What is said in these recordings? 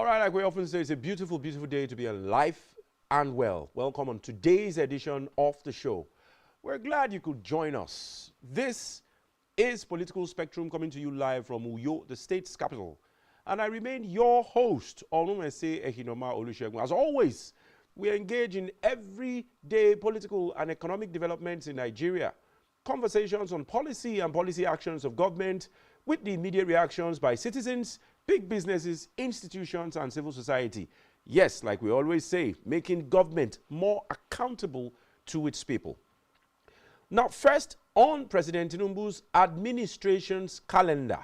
All right, like we often say, it's a beautiful, beautiful day to be alive and well. Welcome on today's edition of the show. We're glad you could join us. This is Political Spectrum coming to you live from Uyo, the state's capital. And I remain your host, Olumese Ehinoma Olusegun. As always, we engage in everyday political and economic developments in Nigeria, conversations on policy and policy actions of government with the immediate reactions by citizens, big businesses, institutions, and civil society. Yes, like we always say, making government more accountable to its people. Now, first, on President Tinubu's administration's calendar.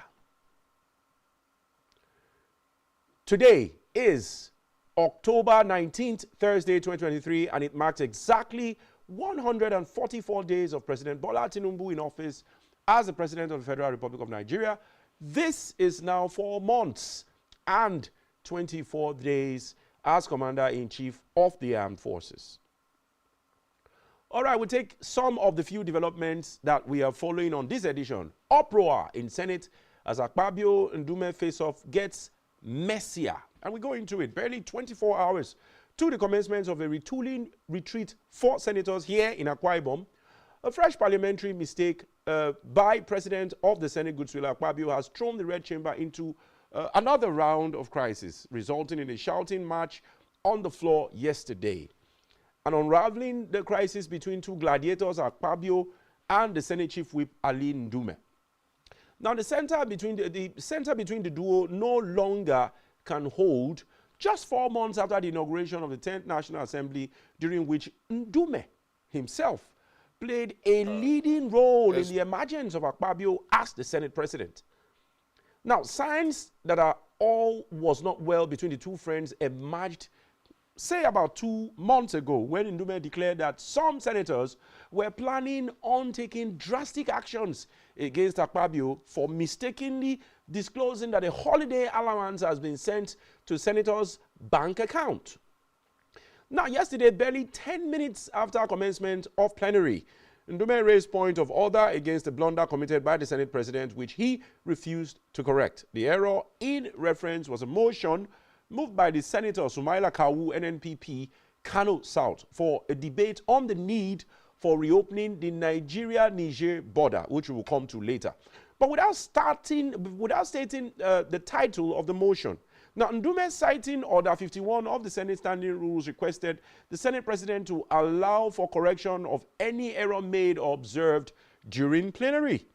Today is October 19th, Thursday, 2023, and it marks exactly 144 days of President Bola Tinubu in office as the President of the Federal Republic of Nigeria. This is now 4 months and 24 days as Commander-in-Chief of the Armed Forces. All right, we'll take some of the few developments that we are following on this edition. Uproar in Senate as Akpabio Ndume face-off gets messier. And we go into it barely 24 hours to the commencement of a retooling retreat for senators here in Akwa Ibom. A fresh parliamentary mistake by President of the Senate, Godswill Akpabio, has thrown the Red Chamber into another round of crisis, resulting in a shouting match on the floor yesterday. And unraveling the crisis between two gladiators, Akpabio and the Senate Chief Whip, Ali Ndume. Now, the center between the duo no longer can hold just 4 months after the inauguration of the 10th National Assembly, during which Ndume himself played a leading role in the emergence of Akpabio as the Senate President. Now, signs that all was not well between the two friends emerged, say, about 2 months ago, when Ndume declared that some senators were planning on taking drastic actions against Akpabio for mistakenly disclosing that a holiday allowance has been sent to senators' bank account. Now, yesterday, barely 10 minutes after commencement of plenary, Ndume raised point of order against the blunder committed by the Senate President, which he refused to correct. The error in reference was a motion moved by the Senator Sumaila Kawu, NNPP, Kano South, for a debate on the need for reopening the Nigeria-Niger border, which we will come to later. But without stating the title of the motion. Now, Ndume, citing Order 51 of the Senate Standing Rules, requested the Senate President to allow for correction of any error made or observed during plenary.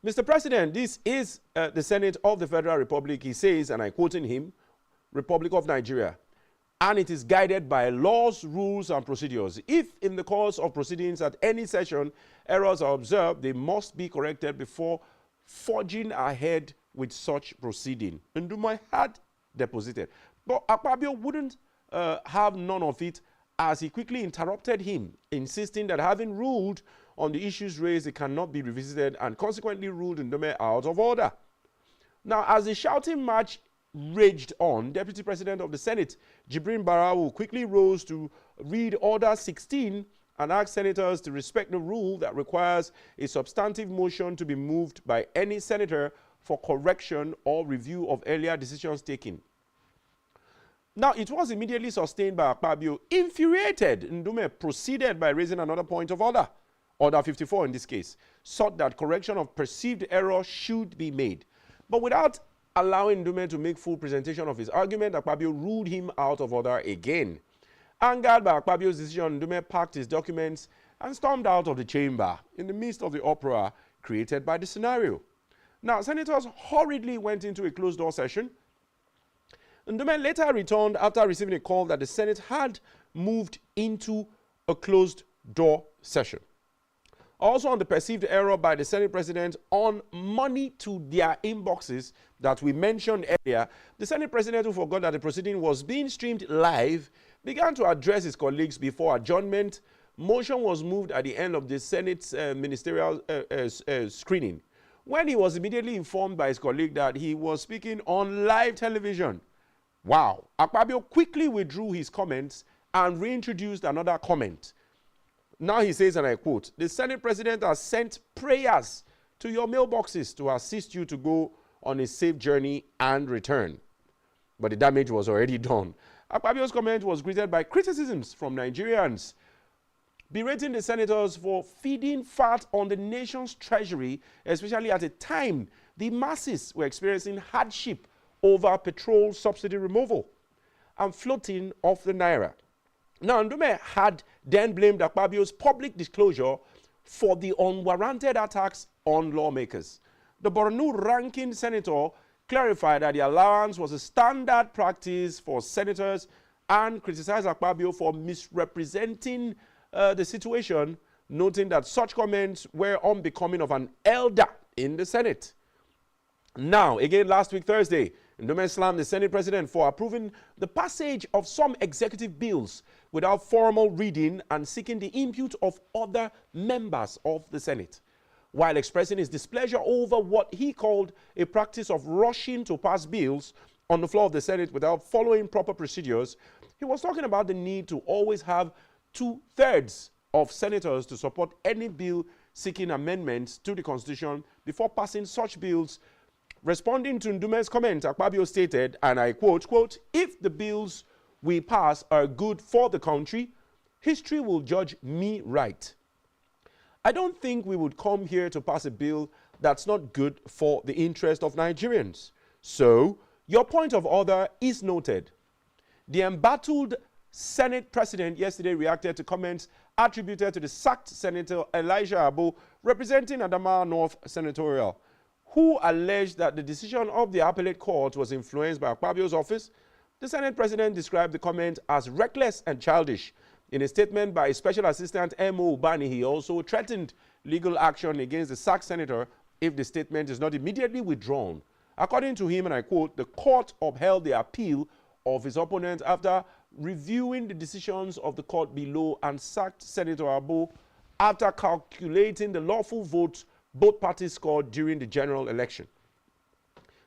Mr. President, this is the Senate of the Federal Republic, he says, and I'm quoting him, Republic of Nigeria, and it is guided by laws, rules, and procedures. If in the course of proceedings at any session errors are observed, they must be corrected before forging ahead with such proceeding. Ndume had deposited, but Akpabio wouldn't have none of it, as he quickly interrupted him, insisting that having ruled on the issues raised, it cannot be revisited, and consequently ruled Ndume out of order. Now, as the shouting match raged on, Deputy President of the Senate, Jibrin Barau, quickly rose to read Order 16 and ask senators to respect the rule that requires a substantive motion to be moved by any senator for correction or review of earlier decisions taken. Now, it was immediately sustained by Akpabio. Infuriated, Ndume proceeded by raising another point of order, Order 54 in this case, sought that correction of perceived error should be made. But without allowing Ndume to make full presentation of his argument, Akpabio ruled him out of order again. Angered by Akpabio's decision, Ndume packed his documents and stormed out of the chamber in the midst of the uproar created by the scenario. Now, senators hurriedly went into a closed-door session. Ndume later returned after receiving a call that the Senate had moved into a closed-door session. Also, on the perceived error by the Senate President on money to their inboxes that we mentioned earlier, the Senate President, who forgot that the proceeding was being streamed live, began to address his colleagues before adjournment. Motion was moved at the end of the Senate's ministerial screening, when he was immediately informed by his colleague that he was speaking on live television. Wow. Akpabio quickly withdrew his comments and reintroduced another comment. Now he says, and I quote, "The Senate President has sent prayers to your mailboxes to assist you to go on a safe journey and return." but the damage was already done. Akpabio's comment was greeted by criticisms from Nigerians, berating the senators for feeding fat on the nation's treasury, especially at a time the masses were experiencing hardship over petrol subsidy removal and floating of the naira. Now, Ndume had then blamed Akpabio's public disclosure for the unwarranted attacks on lawmakers. The Borno ranking senator clarified that the allowance was a standard practice for senators and criticized Akpabio for misrepresenting the situation, noting that such comments were unbecoming of an elder in the Senate. Now, again last week, Thursday, Ndume slammed the Senate president for approving the passage of some executive bills without formal reading and seeking the input of other members of the Senate. While expressing his displeasure over what he called a practice of rushing to pass bills on the floor of the Senate without following proper procedures, he was talking about the need to always have 2/3 of senators to support any bill seeking amendments to the Constitution before passing such bills. Responding to Ndume's comment, Akpabio stated, and I quote, "If the bills we pass are good for the country, history will judge me right. I don't think we would come here to pass a bill that's not good for the interest of Nigerians. So, your point of order is noted." The embattled Senate president yesterday reacted to comments attributed to the sacked Senator Elijah Abo, representing Adamawa North Senatorial, who alleged that the decision of the appellate court was influenced by Akpabio's office. The Senate president described the comment as reckless and childish. In a statement by Special Assistant M.O. Ubani, he also threatened legal action against the sacked senator if the statement is not immediately withdrawn. According to him, and I quote, "The court upheld the appeal of his opponent after reviewing the decisions of the court below and sacked Senator Abo after calculating the lawful votes both parties scored during the general election."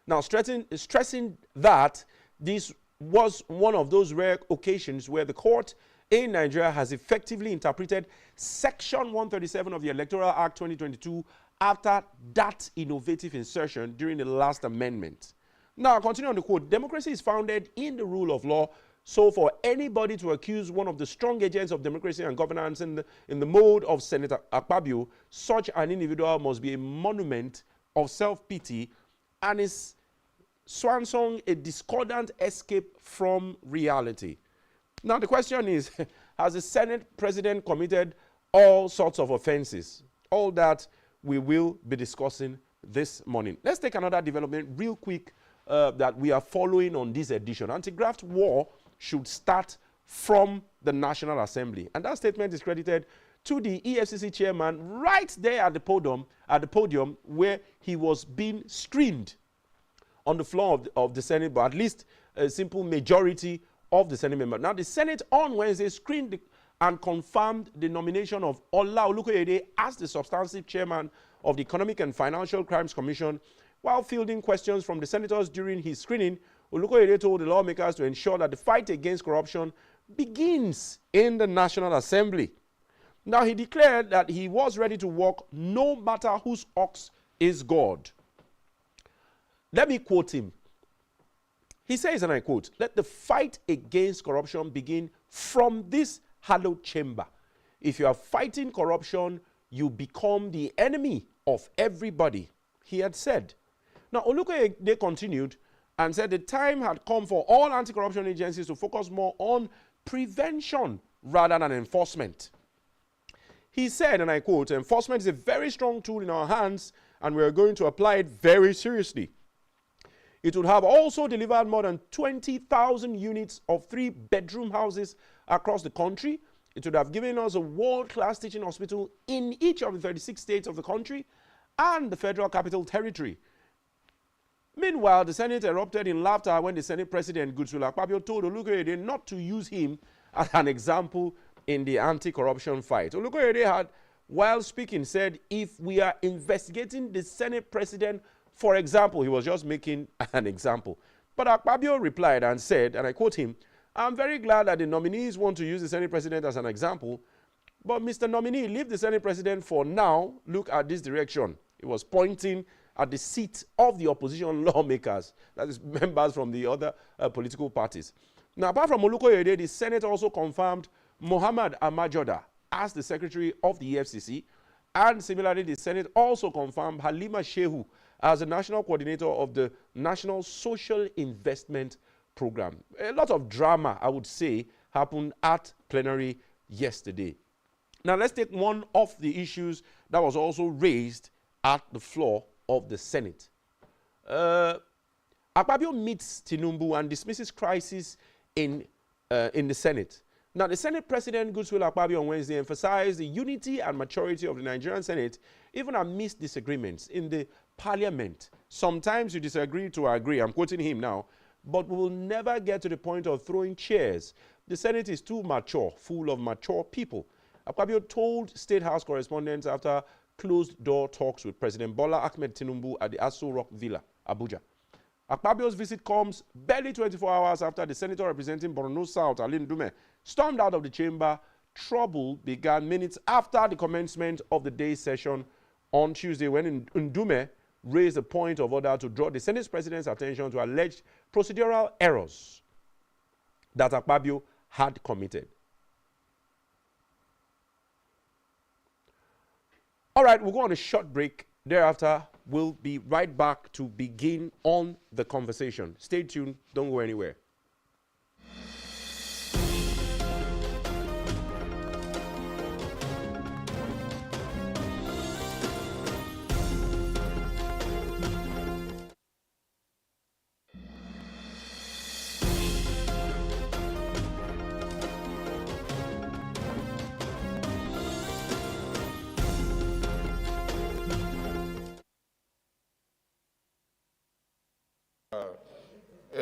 Now, stressing that this was one of those rare occasions where the court in Nigeria has effectively interpreted Section 137 of the Electoral Act 2022 after that innovative insertion during the last amendment. Now, continue on the quote, "Democracy is founded in the rule of law. So for anybody to accuse one of the strong agents of democracy and governance in the mode of Senator Akpabio, such an individual must be a monument of self-pity and is swan song a discordant escape from reality." Now the question is, has the Senate president committed all sorts of offenses? All that we will be discussing this morning. Let's take another development real quick that we are following on this edition. Anti-graft war should start from the National Assembly. And that statement is credited to the EFCC chairman right there at the podium where he was being screened on the floor of the Senate, but at least a simple majority of the Senate members. Now, the Senate on Wednesday screened and confirmed the nomination of Ola Olukoyede as the substantive chairman of the Economic and Financial Crimes Commission. While fielding questions from the senators during his screening, Olukoyede told the lawmakers to ensure that the fight against corruption begins in the National Assembly. Now, he declared that he was ready to work no matter whose ox is God. Let me quote him. He says, and I quote, "Let the fight against corruption begin from this hallowed chamber. If you are fighting corruption, you become the enemy of everybody," he had said. Now, Olukoyede continued and said the time had come for all anti-corruption agencies to focus more on prevention rather than enforcement. He said, and I quote, "Enforcement is a very strong tool in our hands and we are going to apply it very seriously. It would have also delivered more than 20,000 units of 3-bedroom houses across the country. It would have given us a world-class teaching hospital in each of the 36 states of the country and the Federal Capital Territory." Meanwhile, the Senate erupted in laughter when the Senate President Godswill Akpabio told Olukoyede not to use him as an example in the anti-corruption fight. Olukoyede had, while speaking, said, "If we are investigating the Senate President, for example," he was just making an example. But Akpabio replied and said, and I quote him, "I'm very glad that the nominees want to use the Senate President as an example, but Mr. Nominee, leave the Senate President for now. Look at this direction." He was pointing at the seat of the opposition lawmakers, that is members from the other political parties. Now, apart from Olukoyede, the Senate also confirmed Mohammed Amajoda as the Secretary of the EFCC, and similarly, the Senate also confirmed Halima Shehu as the National Coordinator of the National Social Investment Program. A lot of drama, I would say, happened at plenary yesterday. Now, let's take one of the issues that was also raised at the floor of the Senate. Akpabio meets Tinubu and dismisses crisis in the Senate. Now, the Senate President, Godswill Akpabio, on Wednesday emphasized the unity and maturity of the Nigerian Senate, even amidst disagreements in the parliament. Sometimes you disagree to agree. I'm quoting him now. But we will never get to the point of throwing chairs. The Senate is too mature, full of mature people. Akpabio told State House correspondents after closed-door talks with President Bola Ahmed Tinubu at the Aso Rock Villa, Abuja. Akpabio's visit comes barely 24 hours after the senator representing Borno South, Ali Ndume, stormed out of the chamber. Trouble began minutes after the commencement of the day's session on Tuesday when Ndume raised a point of order to draw the Senate President's attention to alleged procedural errors that Akpabio had committed. All right, we'll go on a short break. Thereafter, we'll be right back to begin on the conversation. Stay tuned. Don't go anywhere.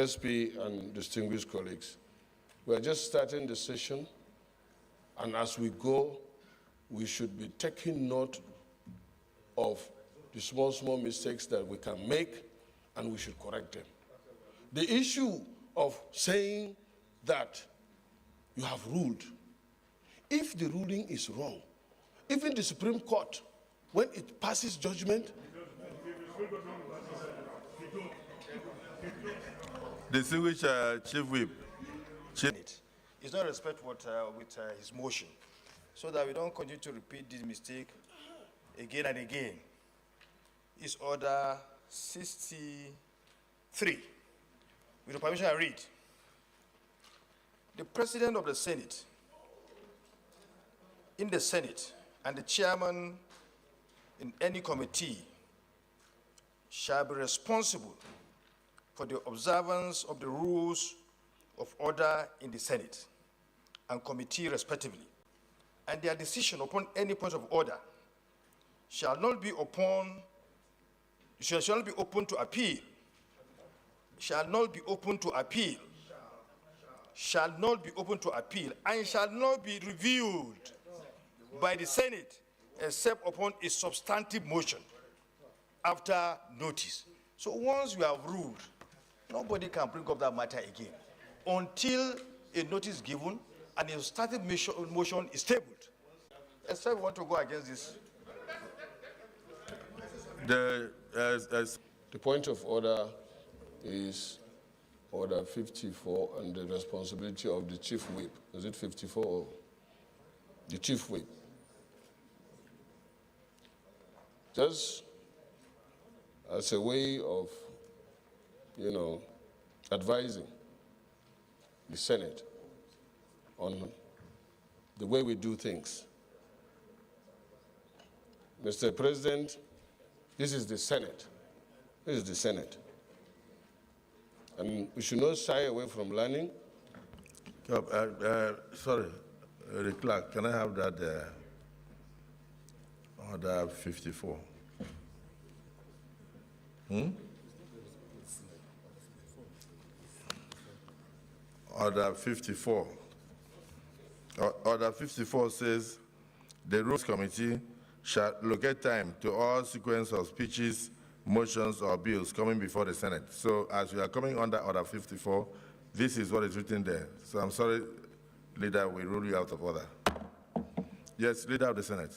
SP and distinguished colleagues, we are just starting the session, and as we go, we should be taking note of the small mistakes that we can make, and we should correct them. The issue of saying that you have ruled, if the ruling is wrong, even the Supreme Court, when it passes judgment, Distinguished Chief Whip. It's not respect with his motion, so that we don't continue to repeat this mistake again and again. Is order 63. With the permission, I read. The President of the Senate, in the Senate, and the chairman in any committee shall be responsible for the observance of the rules of order in the Senate and committee respectively, and their decision upon any point of order shall not be open to appeal, shall not be open to appeal, shall not be open to appeal, and shall not be reviewed by the Senate except upon a substantive motion after notice. So once you have ruled, nobody can bring up that matter again until a notice is given and a substantive motion is tabled. Except we want to go against this. the point of order is order 54 and the responsibility of the Chief Whip. Is it 54 or the Chief Whip? Just as a way of, advising the Senate on the way we do things. Mr. President, this is the Senate. This is the Senate. And we should not shy away from learning. Sorry, the clerk, can I have that order 54? Order 54. Order 54 says, the Rules Committee shall allocate time to all sequence of speeches, motions, or bills coming before the Senate. So as we are coming under Order 54, this is what is written there. So I'm sorry, Leader, we rule you out of order. Yes, Leader of the Senate.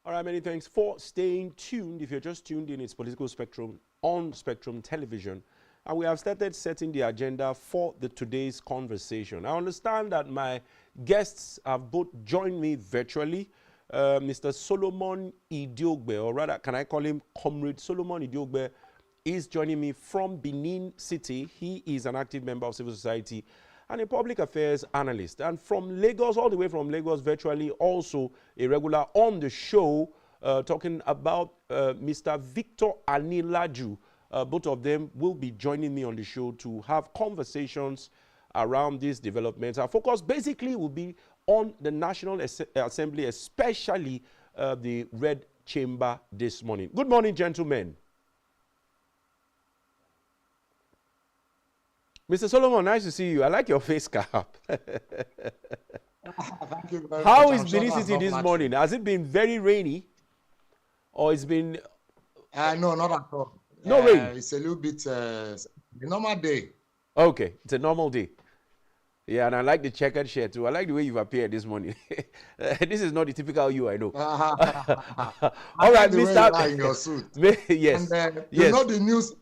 All right, many thanks for staying tuned. If you're just tuned in, it's Political Spectrum on Spectrum Television. And we have started setting the agenda for today's conversation. I understand that my guests have both joined me virtually. Mr. Solomon Idiogbe, or rather, can I call him Comrade Solomon Idiogbe, is joining me from Benin City. He is an active member of civil society and a public affairs analyst. And from Lagos, all the way from Lagos, virtually also a regular on the show, talking about Mr. Victor Anilaju. Both of them will be joining me on the show to have conversations around these developments. Our focus basically will be on the National Assembly, especially the Red Chamber this morning. Good morning, gentlemen. Mr. Solomon, nice to see you. I like your face cap. Thank you very How much. is Benin City this morning? Has it been very rainy? Or it's been... No, not at all. No rain? It's a little bit a normal day. Okay, it's a normal day. Yeah, and I like the checkered shirt too. I like the way you've appeared this morning. This is not the typical you, I know. All right, the Mr. Way in your suit. Yes. And, yes. You know the news.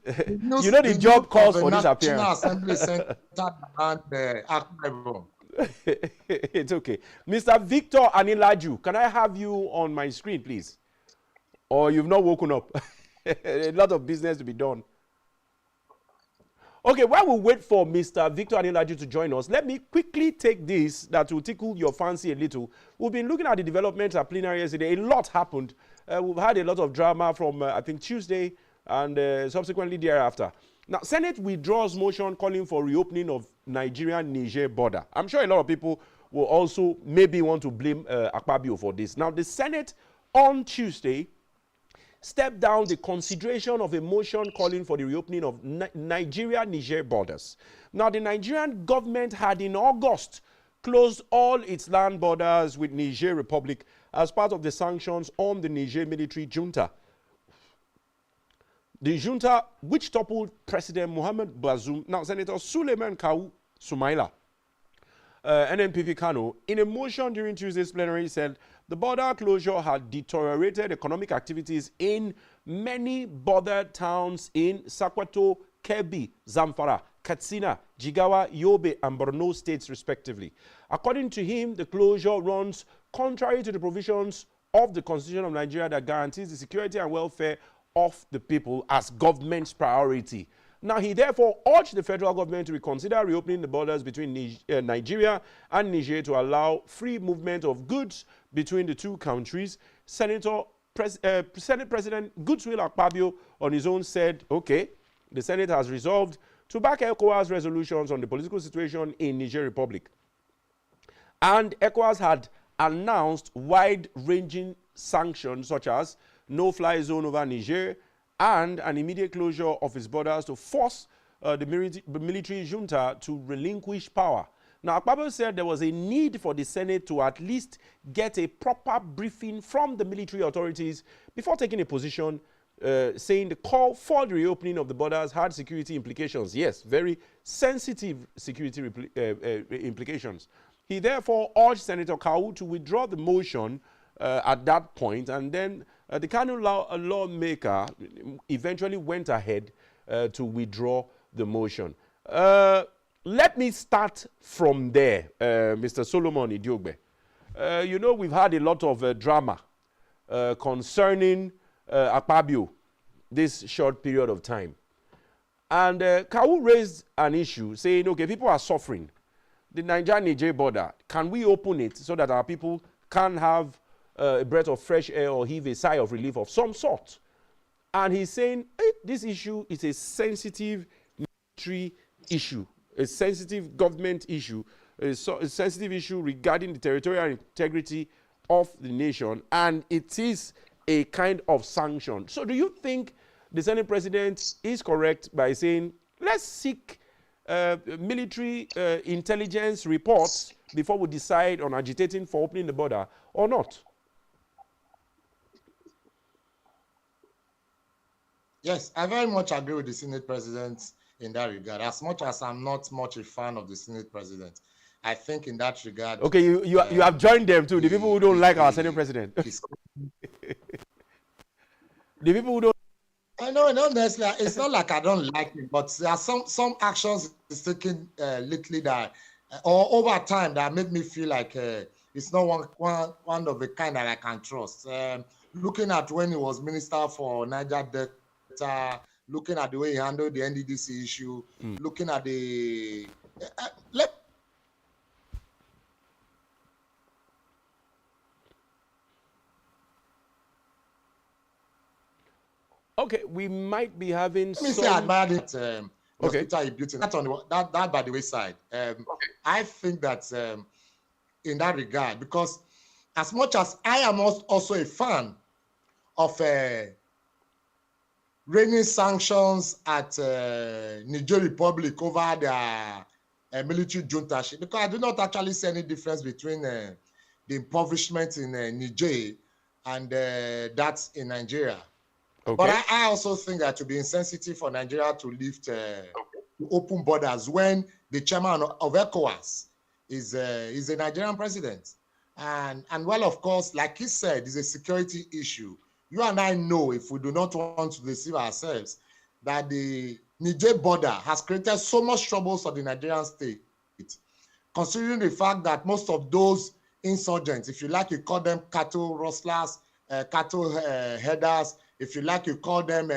You know the job calls for this appearance. National Assembly Center and Akwa. It's okay. Mr. Victor Anilaju, can I have you on my screen, please? Or you've not woken up? A lot of business to be done. Okay, while we wait for Mr. Victor Anilaju to join us, let me quickly take this that will tickle your fancy a little. We've been looking at the developments at plenary yesterday. A lot happened. We've had a lot of drama from, I think, Tuesday and subsequently thereafter. Now, Senate withdraws motion calling for reopening of Nigeria-Niger border. I'm sure a lot of people will also maybe want to blame Akpabio for this. Now, the Senate on Tuesday stepped down the consideration of a motion calling for the reopening of Nigeria-Niger borders. Now, the Nigerian government had in August closed all its land borders with Niger Republic as part of the sanctions on the Niger military junta. The junta, which toppled President Mohamed Bazoum, now Senator Suleiman Kawu Sumaila, NNPP Kano, in a motion during Tuesday's plenary said the border closure had deteriorated economic activities in many border towns in Sokoto, Kebbi, Zamfara, Katsina, Jigawa, Yobe, and Borno states, respectively. According to him, the closure runs contrary to the provisions of the Constitution of Nigeria that guarantees the security and welfare of the people as government's priority. Now, he therefore urged the federal government to reconsider reopening the borders between Nigeria and Niger to allow free movement of goods between the two countries. Senate President Godswill Akpabio on his own said, okay, the Senate has resolved to back ECOWAS resolutions on the political situation in Niger Republic. And ECOWAS had announced wide-ranging sanctions such as no-fly zone over Niger and an immediate closure of its borders to force the military junta to relinquish power. Now, Akpabio said there was a need for the Senate to at least get a proper briefing from the military authorities before taking a position, saying the call for the reopening of the borders had security implications. Yes, very sensitive security implications. He therefore urged Senator Kawu to withdraw the motion at that point, and then the Kano lawmaker eventually went ahead to withdraw the motion. Let me start from there, Mr. Solomon Idiogbe. You know, we've had a lot of drama concerning Akpabio this short period of time. And Kawu raised an issue saying, okay, people are suffering. The Niger-Niger border, can we open it so that our people can have a breath of fresh air or heave a sigh of relief of some sort? And he's saying, hey, this issue is a sensitive military issue, a sensitive government issue, a sensitive issue regarding the territorial integrity of the nation, and it is a kind of sanction. So do you think the Senate President is correct by saying, let's seek military intelligence reports before we decide on agitating for opening the border or not? Yes, I very much agree with the Senate President in that regard, as much as I'm not much a fan of the Senate President. I think in that regard. Okay, you have joined them too. The people who don't like our Senate president. The people who don't. I know, not necessarily. It's not like I don't like it, but there are some actions he's taken lately that, or over time, that made me feel like it's not one of the kind that I can trust. Looking at when he was minister for Niger Delta, looking at the way he handled the NDDC issue, looking at the Okay, we might be having. Let me say, I admire it. Okay. Hospital he built in. That on that by the wayside. I think that in that regard, because as much as I am also a fan of raining sanctions at Niger Republic over the military junta, because I do not actually see any difference between the impoverishment in Niger and that in Nigeria. Okay. But I also think that to be insensitive for Nigeria to lift to open borders when the chairman of ECOWAS is a Nigerian president. And well, of course, like he said, it's a security issue. You and I know, if we do not want to deceive ourselves, that the Niger border has created so much trouble for the Nigerian state, considering the fact that most of those insurgents, if you like, you call them cattle rustlers, cattle headers, if you like, you call them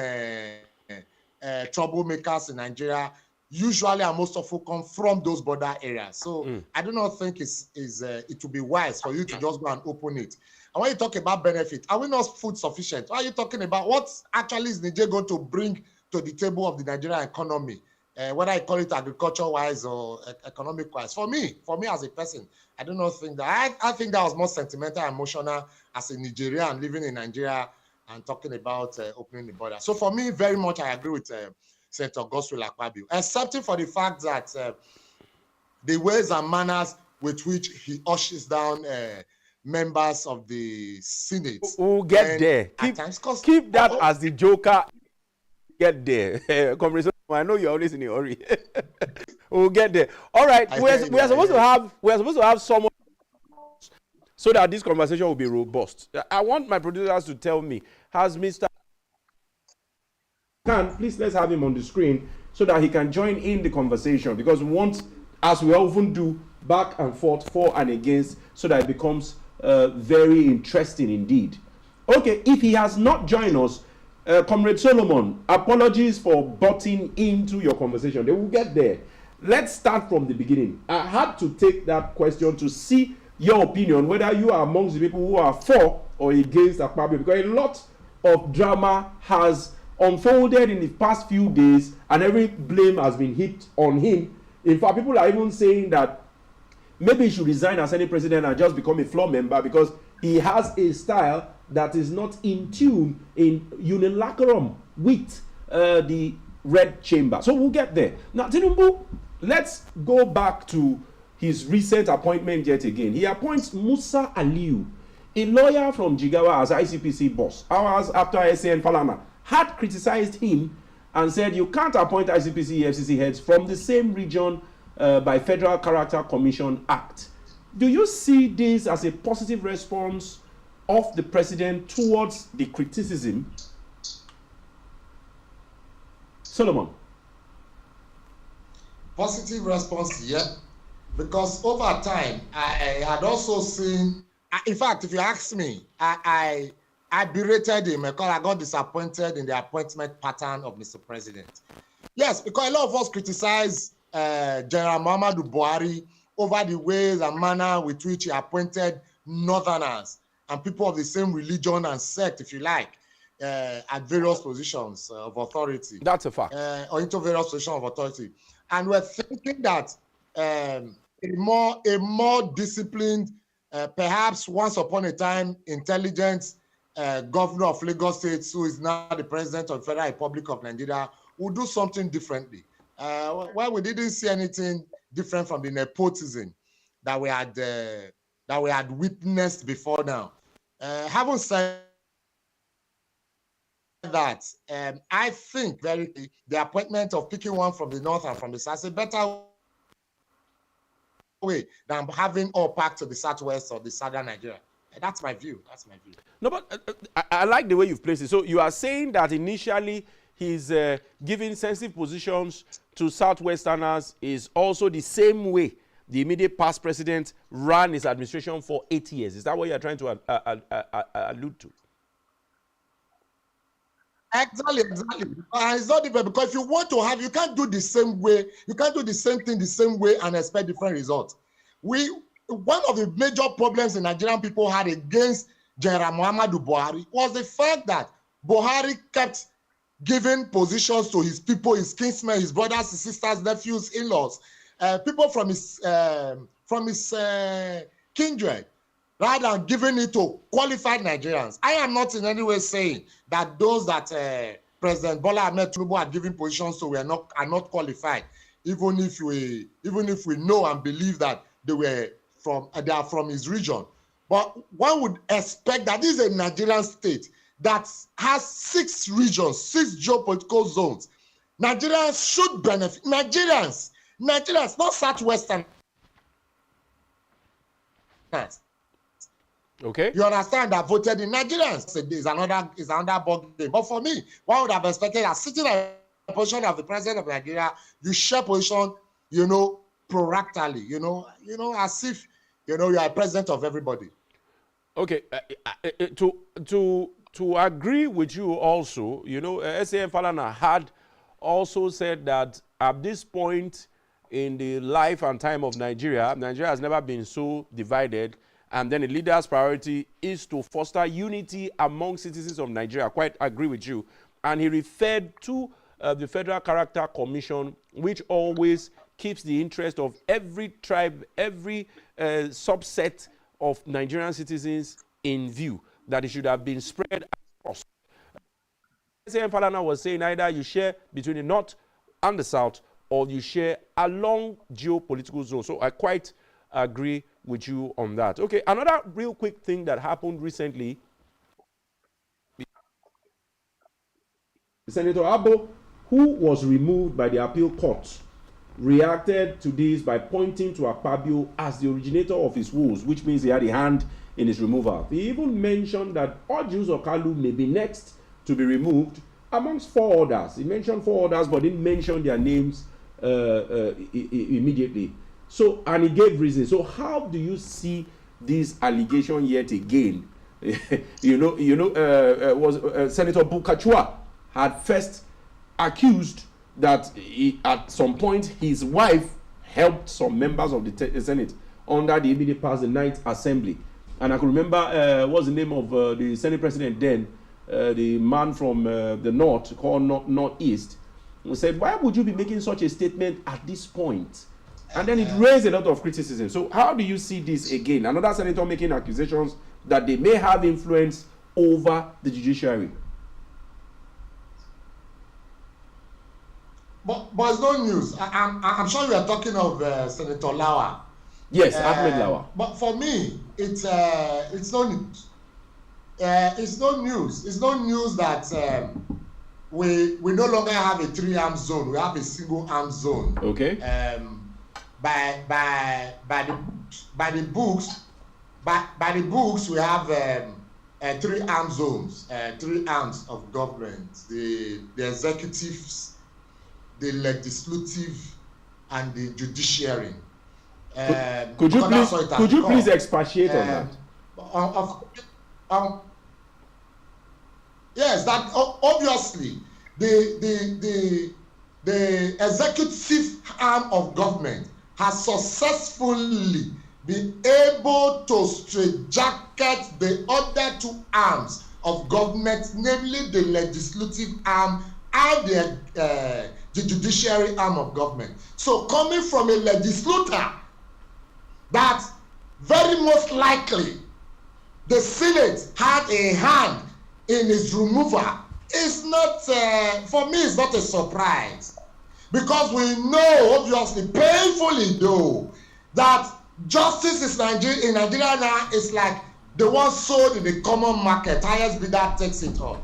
troublemakers in Nigeria, usually and most often come from those border areas. So I do not think it would be wise for you to just go and open it. And when you talk about benefit, are we not food sufficient? Why are you talking about what actually is Niger going to bring to the table of the Nigerian economy? Whether I call it agriculture-wise or economic-wise. For me as a person, I do not think that. I think that was more sentimental and emotional as a Nigerian living in Nigeria and talking about opening the border. So for me, very much I agree with Senator Godswill Akpabio, excepting for the fact that the ways and manners with which he ushers down members of the Senate. We'll get there. Keep that as the joker. Get there. I know you're always in a hurry. We'll get there. All right. We are supposed to have someone so that this conversation will be robust. I want my producers to tell me, has Mr. Please let's have him on the screen so that he can join in the conversation, because we want, as we often do, back and forth, for and against, so that it becomes very interesting indeed. Okay, if he has not joined us, Comrade Solomon, apologies for butting into your conversation. They will get there. Let's start from the beginning. I had to take that question to see your opinion, whether you are amongst the people who are for or against Akpabio, because a lot of drama has unfolded in the past few days and every blame has been heaped on him. In fact, people are even saying that maybe he should resign as Senate president and just become a floor member, because he has a style that is not in tune, in unilateral with the red chamber. So we'll get there. Now, Tinubu, let's go back to his recent appointment yet again. He appoints Musa Aliu, a lawyer from Jigawa, as ICPC boss. Hours after SAN Falana had criticized him and said you can't appoint ICPC EFCC heads from the same region by Federal Character Commission Act. Do you see this as a positive response of the president towards the criticism? Solomon. Positive response, yeah. Because over time, I had also seen, in fact, if you ask me, I berated him because I got disappointed in the appointment pattern of Mr. President. Yes, because a lot of us criticize General Muhammadu Buhari over the ways and manner with which he appointed Northerners and people of the same religion and sect, if you like, at various positions of authority. That's a fact. Or into various positions of authority. And we're thinking that a more disciplined, perhaps once upon a time, intelligent governor of Lagos State, who is now the president of the Federal Republic of Nigeria, would do something differently. Well, we didn't see anything different from the nepotism that we had witnessed before now. Having said that, I think the appointment of picking one from the north and from the south is a better way than having all packed to the southwest or the southern Nigeria. That's my view. That's my view. No, but I like the way you've placed it. So you are saying that initially he's giving sensitive positions to Southwesterners is also the same way the immediate past president ran his administration for 8 years. Is that what you're trying to allude to? Exactly. It's not different because if you want to have, you can't do the same way. You can't do the same thing the same way and expect different results. One of the major problems the Nigerian people had against General Muhammadu Buhari was the fact that Buhari kept giving positions to his people, his kinsmen, his brothers, his sisters, nephews, in-laws, people from his kindred, rather than giving it to qualified Nigerians. I am not in any way saying that those that President Bola Ahmed Tinubu had given positions to are not qualified, even if we know and believe that they are from his region. But one would expect that this is a Nigerian state that has 6 regions, 6 geopolitical zones. Nigerians should benefit. Nigerians, not Southwestern. Okay. You understand that voted in Nigerians is another ball game. But for me, one would have expected that sitting in the position of the president of Nigeria, you share position, proractally, as if you are president of everybody. Okay. To agree with you also, SAN Falana had also said that at this point in the life and time of Nigeria has never been so divided, and then the leader's priority is to foster unity among citizens of Nigeria. I quite agree with you. And he referred to the Federal Character Commission, which always keeps the interest of every tribe, every subset of Nigerian citizens in view, that it should have been spread across. SAN Falana was saying either you share between the north and the south, or you share along geopolitical zones. So I quite agree with you on that. Okay, another real quick thing that happened recently. Senator Abbo, who was removed by the appeal court, reacted to this by pointing to Akpabio as the originator of his woes, which means he had a hand in his removal. He even mentioned that Ojus Okalu may be next to be removed amongst 4 others. He mentioned 4 others, but didn't mention their names immediately. So, and he gave reasons. So, how do you see this allegation yet again? Senator Bukachua had first accused that at some point his wife helped some members of the Senate under the immediate past the 9th Assembly. And I could remember what's the name of the Senate President then, the man from the North called Northeast, who said, why would you be making such a statement at this point? And then it raised a lot of criticism. So how do you see this again? Another senator making accusations that they may have influence over the judiciary. But it's no news. I'm sure you are talking of Senator Lawa. Yes, Ahmed Lawa. But for me, it's no news. It's no news. It's no news that we no longer have a 3-arm zone. We have a single-arm zone. Okay. By the books, we have 3-arm zones, 3 arms of government: the executives, the legislative, and the judiciary. Could you please expatiate on that? Yes, that obviously the executive arm of government has successfully been able to straitjacket the other 2 arms of government, namely the legislative arm and the judiciary arm of government. So coming from a legislator, that very most likely the Senate had a hand in his removal is not, for me, it's not a surprise. Because we know, obviously, painfully though, that justice in Nigeria now is like the one sold in the common market. Highest bidder takes it all.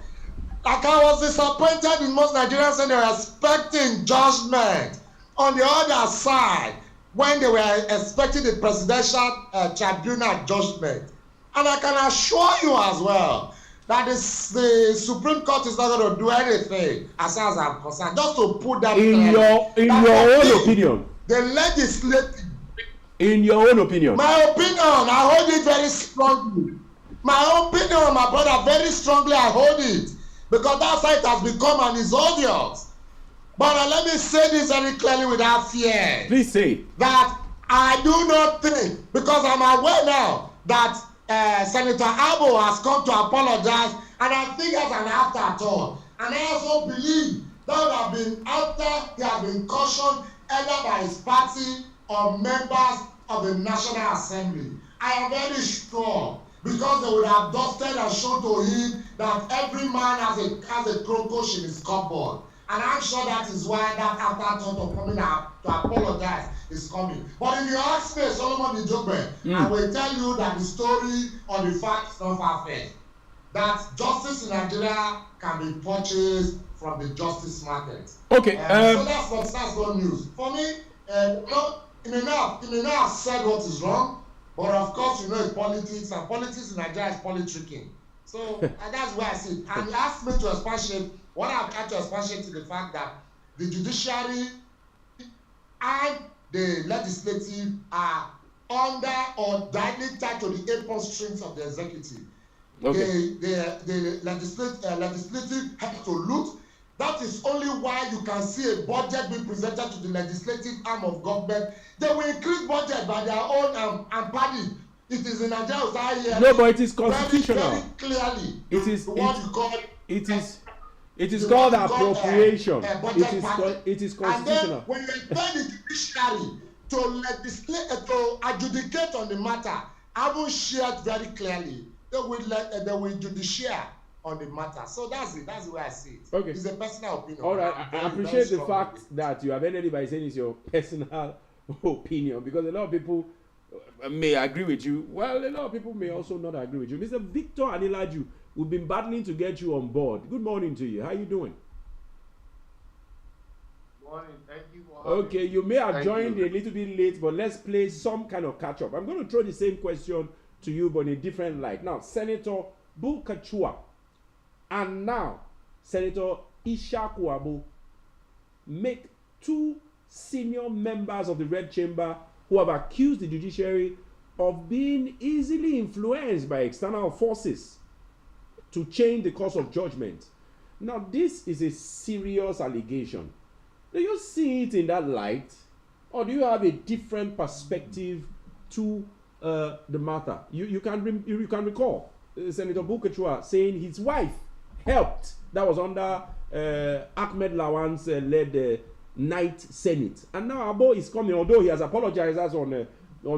Like I was disappointed in most Nigerians and they were expecting judgment. On the other side, when they were expecting the presidential tribunal judgment. And I can assure you as well that the Supreme Court is not going to do anything as far as I'm concerned. Just to put that in your own opinion. The legislative. In your own opinion. My opinion, I hold it very strongly. My opinion, my brother, very strongly I hold it. Because that's how it has become and is obvious. But let me say this very clearly without fear. Please say. That I do not think, because I'm aware now that Senator Abo has come to apologize, and I think as an afterthought. And I also believe that would have been after he has been cautioned either by his party or members of the National Assembly. I am very sure, because they would have dusted and shown to him that every man has a crocodile in his cupboard. And I'm sure that is why that afterthought of coming out to apologize is coming. But if you ask me, Solomon Ijobe, I will tell you that the story or the fact is not far-fetched. That justice in Nigeria can be purchased from the justice market. Okay. So that's good news. For me, he may not have said what is wrong, but of course, you know, it's politics, and politics in Nigeria is politicking. So that's where I see it. And he asked me to expatiate. What I've had to expatiate to the fact that the judiciary and the legislative are under or directly tied to the apron strings of the executive. Okay. The legislative has to loot. That is only why you can see a budget being presented to the legislative arm of government. They will increase budget by their own and party. It is in Nigeria. No, but it is constitutional. Very clearly. It is what you call it is called appropriation. It is constitutional. And then when you expect the judiciary to legislate, to adjudicate on the matter, I haven't shared very clearly. They will judiciary on the matter. So that's it. That's the way I see it. Okay. It's a personal opinion. All right. I appreciate the fact that you have ended by saying it's your personal opinion, because a lot of people may agree with you. Well, a lot of people may also not agree with you. Mr. Victor Anilaju, we've been battling to get you on board. Good morning to you. How are you doing? Morning. Thank you for okay, you may have joined a little bit late, but let's play some kind of catch up. I'm going to throw the same question to you, but in a different light. Now, Senator Bulkachua and now Senator Ishaku Abu make two senior members of the Red Chamber who have accused the judiciary of being easily influenced by external forces to change the course of judgment. Now, this is a serious allegation. Do you see it in that light, or do you have a different perspective to the matter? You can recall Senator Bulkachua saying his wife helped. That was under Ahmed Lawan's led Night Senate. And now Abo is coming, although he has apologized as on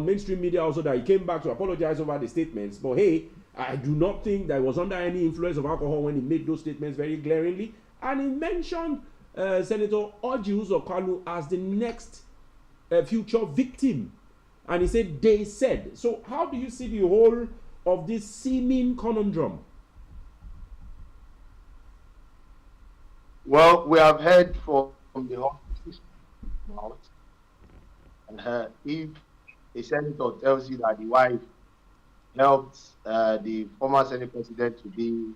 mainstream media also, that he came back to apologize over the statements. But hey, I do not think that he was under any influence of alcohol when he made those statements very glaringly. And he mentioned Senator Orji Uzor-Kalu as the next future victim. And he said, they said. So how do you see the whole of this seeming conundrum? Well, we have heard from the office about, and if a senator tells you that the wife helped the former Senate president to be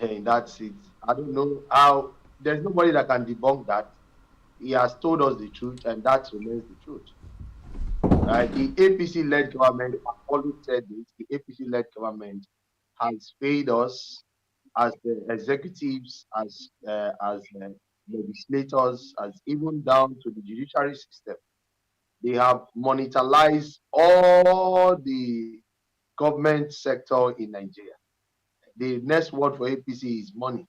in that seat, I don't know how. There's nobody that can debunk that. He has told us the truth, and that remains the truth. The APC-led government, I've always said this, the APC-led government has failed us as the executives, as legislators, as even down to the judiciary system. They have monetized all the government sector in Nigeria. The next word for APC is money.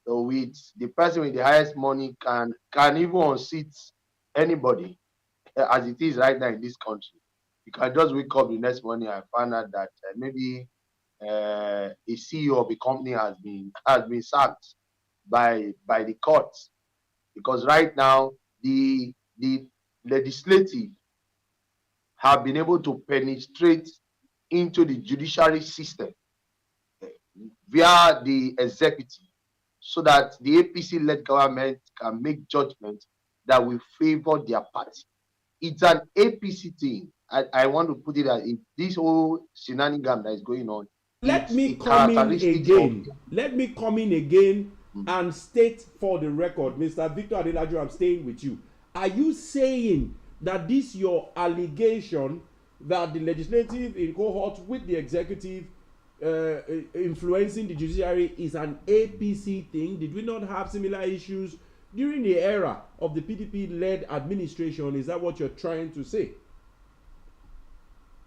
So with the person with the highest money can even unseat anybody, as it is right now in this country. You can just wake up the next morning and find out that maybe a CEO of a company has been sacked by the courts, because right now the legislative have been able to penetrate into the judiciary system via the executive, so that the APC-led government can make judgments that will favor their party. It's an APC thing. I want to put it as this whole shenanigan that is going on. Let me a come in characteristic again. of, Let me come in again and state for the record, Mr. Victor Adelaju, I'm staying with you. Are you saying that this your allegation that the legislative in cohort with the executive influencing the judiciary is an APC thing? Did we not have similar issues during the era of the PDP-led administration? Is that what you're trying to say?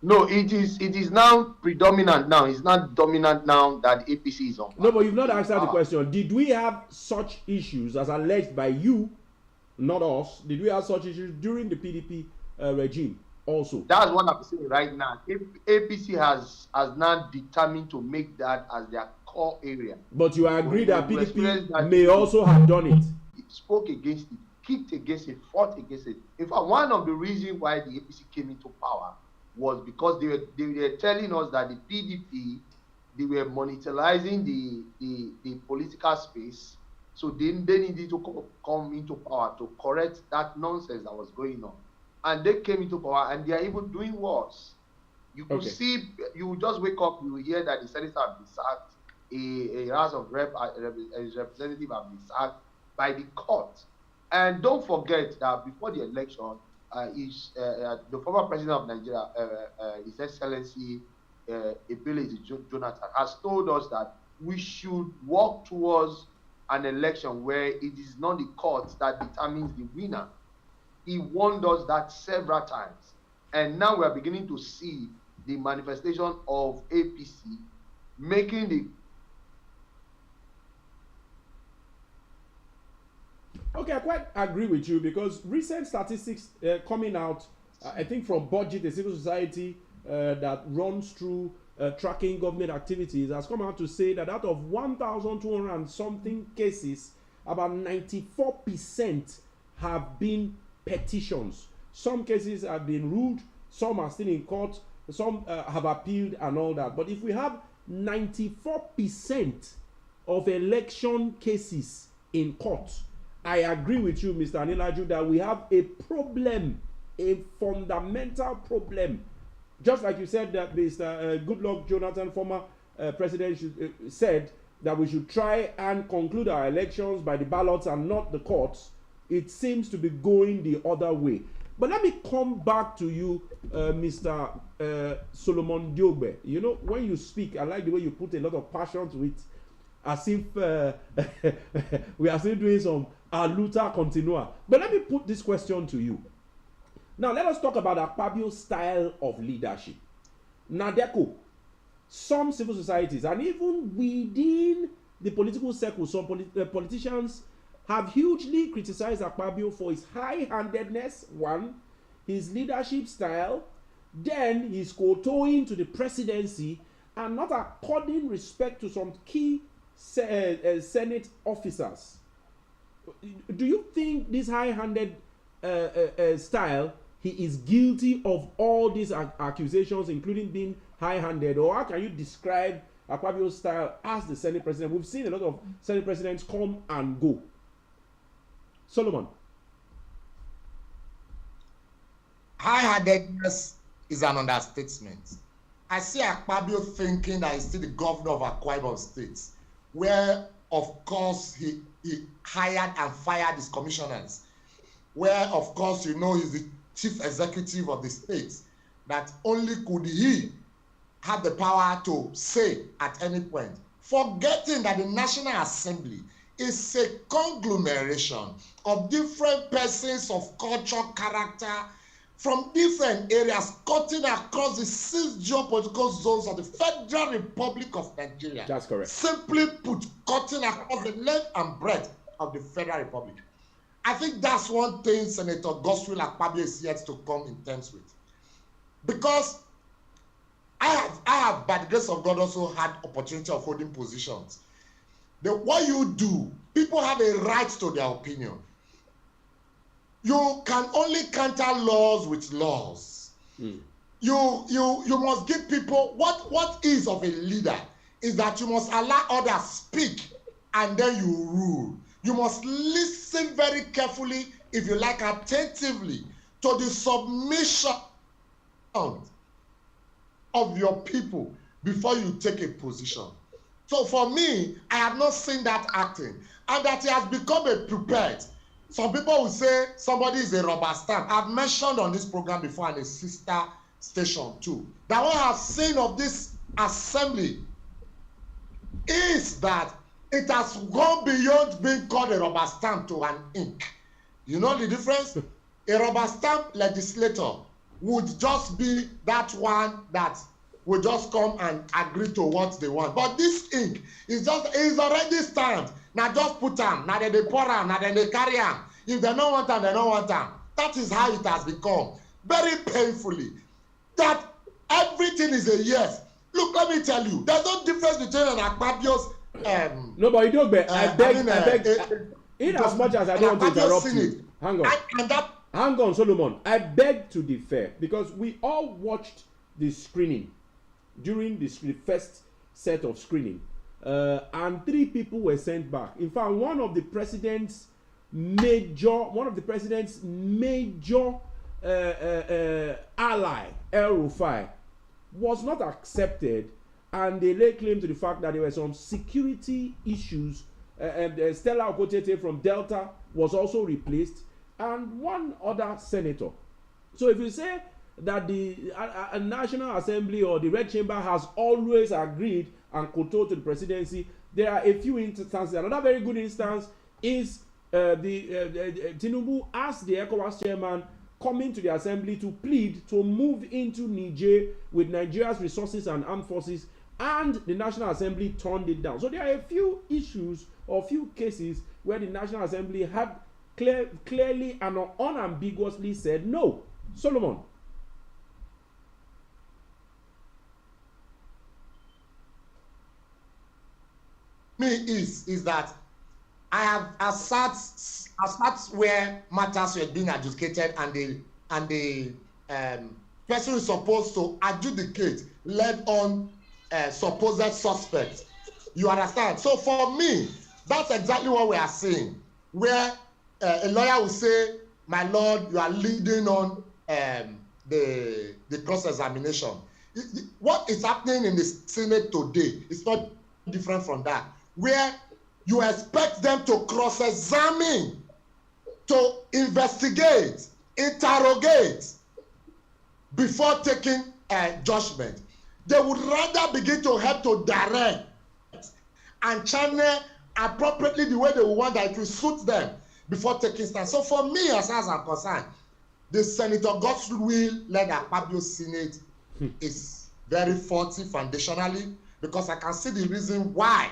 no, it is now predominant now. It's not dominant now that APC is on power. No, but you've not answered the question. Did we have such issues as alleged by you, not us? Did we have such issues during the PDP regime also? That's what I'm saying right now. If APC has now determined to make that as their core area. But you agree that PDP may also have done it. It spoke against it, kicked against it, fought against it. In fact, one of the reasons why the APC came into power was because they were telling us that the PDP, they were monetizing the political space, so they needed to come into power to correct that nonsense that was going on. And they came into power, and they are even doing worse. You could see, you just wake up, you hear that the senator have been sacked, a House of representative have been sacked by the court. And don't forget that before the election, the former president of Nigeria, His Excellency Ebele Jonathan, has told us that we should work towards an election where it is not the court that determines the winner. He warned us that several times. And now we are beginning to see the manifestation of APC making the... Okay, I quite agree with you, because recent statistics coming out, I think from Budget, a civil society that runs through tracking government activities, has come out to say that out of 1,200 and something cases, about 94% have been petitions. Some cases have been ruled, some are still in court, some have appealed and all that. But if we have 94% of election cases in court, I agree with you, Mr. Adelaju, that we have a problem, a fundamental problem. Just like you said that Mr. Goodluck Jonathan, former president, said that we should try and conclude our elections by the ballots and not the courts. It seems to be going the other way. But let me come back to you, Mr. Solomon Diogbe. You know, when you speak, I like the way you put a lot of passion to it, as if we are still doing some luta continua. But let me put this question to you. Now, let us talk about Akpabio's style of leadership. Nadeko, some civil societies, and even within the political circle, some politicians have hugely criticized Akpabio for his high-handedness, one, his leadership style, then his kowtowing to the presidency, and not according respect to some key Senate officers. Do you think this high-handed style, he is guilty of all these accusations, including being high-handed? Or how can you describe Akpabio's style as the Senate president? We've seen a lot of Senate presidents come and go. Solomon. High-handedness is an understatement. I see Akpabio thinking that he's still the governor of Akwa Ibom State, where, of course, he hired and fired his commissioners, where, of course, you know, he's the chief executive of the state, that only could he have the power to say at any point, forgetting that the National Assembly is a conglomeration of different persons of culture, character, from different areas, cutting across the 6 geopolitical zones of the Federal Republic of Nigeria. That's correct. Simply put, cutting across the length and breadth of the Federal Republic. I think that's one thing Senator Godswill Akpabio is yet to come in terms with. Because I have, by the grace of God, also had opportunity of holding positions. What you do, people have a right to their opinion. You can only counter laws with laws. You must give people what is of a leader is that you must allow others speak and then you rule. You must listen very carefully, if you like, attentively to the submission of your people before you take a position. So for me, I have not seen that acting, and that he has become a puppet. Some people will say somebody is a rubber stamp. I've mentioned on this program before, and a sister station too, that what I've seen of this assembly is that it has gone beyond being called a rubber stamp to an ink. You know the difference? A rubber stamp legislator would just be that one that will just come and agree to what they want. But this ink is already stamped. Now just put them. Now they pour them. Now they carry them. If they don't want them, they don't want them. That is how it has become. Very painfully. That everything is a yes. Look, let me tell you, there's no difference between an Akpabio's no, but you don't beg. I beg. In as much as I don't want to interrupt you. Hang on. Hang on, Solomon. I beg to differ because we all watched the screening during the first set of screening, and 3 people were sent back. In fact, one of the president's major ally, El Rufai, was not accepted, and they laid claim to the fact that there were some security issues. Stella Okotete from Delta was also replaced, and one other senator. So if you say that the National Assembly or the Red Chamber has always agreed and kowtowed to the presidency, there are a few instances. Another very good instance is Tinubu asked the ECOWAS chairman coming to the assembly to plead to move into Niger with Nigeria's resources and armed forces, and the National Assembly turned it down. So there are a few issues or few cases where the National Assembly had clearly and unambiguously said no. Solomon. Me is that I have sat where matters were being adjudicated, and the person who is supposed to adjudicate led on supposed suspects. You understand? So for me, that's exactly what we are saying, where a lawyer will say, "My lord, you are leading on the cross-examination." What is happening in the Senate today is not different from that, where you expect them to cross-examine, to investigate, interrogate before taking judgment. They would rather begin to help to direct and channel appropriately the way they want, that it will suit them before taking stand. So for me, as far as I'm concerned, the Senator Godswill-led Akpabio Senate is very faulty foundationally, because I can see the reason why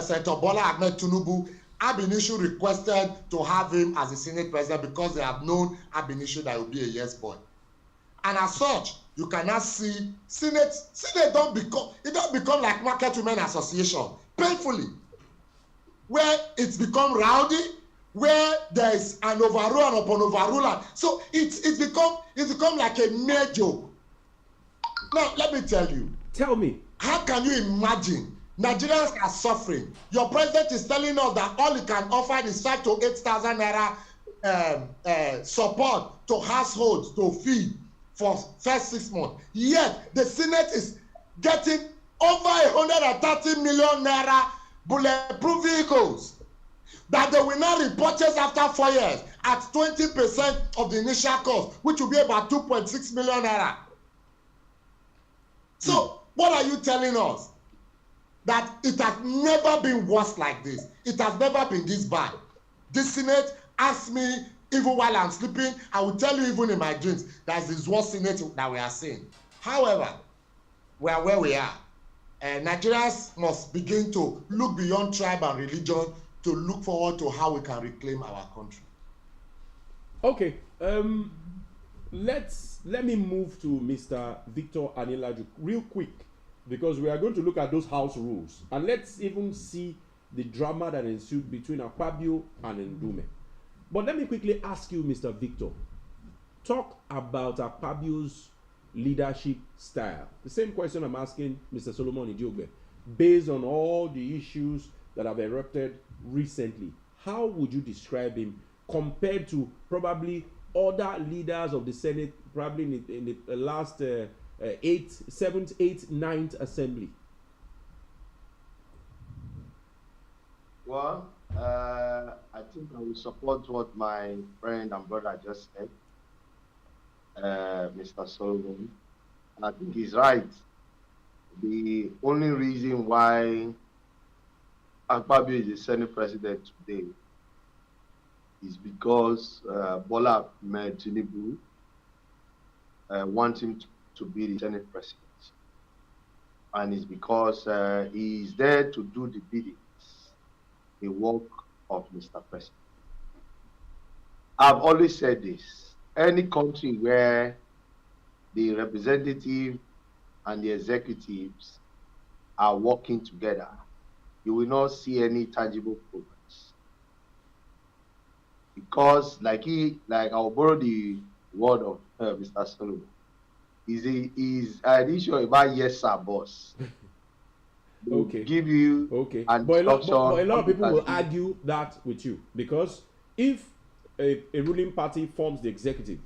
Senator Bola Ahmed Tinubu, Abinishu requested to have him as the Senate president, because they have known Abinishu that will be a yes boy. And as such, you cannot see Senate don't become like Market Women Association, painfully, where it's become rowdy, where there is an overrule and upon overruler. So it's become like a mere joke. Now let me tell you. Tell me. How can you imagine? Nigerians are suffering. Your president is telling us that all he can offer is 5,000 to 8,000 naira support to households to feed for first 6 months. Yet the Senate is getting over 130 million naira bulletproof vehicles that they will now repurchase after 4 years at 20% of the initial cost, which will be about 2.6 million naira. So what are you telling us? That it has never been worse like this. It has never been this bad. This Senate asked me, even while I'm sleeping, I will tell you even in my dreams, that is the worst Senate that we are seeing. However, we are where we are. Nigerians must begin to look beyond tribe and religion to look forward to how we can reclaim our country. Okay, let me move to Mr. Victor Anilaju real quick, because we are going to look at those house rules, and let's even see the drama that ensued between Akpabio and Ndume. But let me quickly ask you, Mr. Victor, talk about Akpabio's leadership style. The same question I'm asking Mr. Solomon Idiogbe. Based on all the issues that have erupted recently, how would you describe him compared to probably other leaders of the Senate, probably in the last 7th, 8th, 9th assembly? Well, I think I will support what my friend and brother just said, Mr. Solomon. And I think he's right. The only reason why Akpabio is the Senate president today is because Bola Ahmed Tinubu wants him to be the Senate president. And it's because he's there to do the biddings, the work of Mr. President. I've always said this. Any country where the representative and the executives are working together, you will not see any tangible progress. Because I'll borrow the word of Mr. Solomon, is an issue about yes sir boss. Okay. Give you an but a lot of people will argue that with you, because if a ruling party forms the executive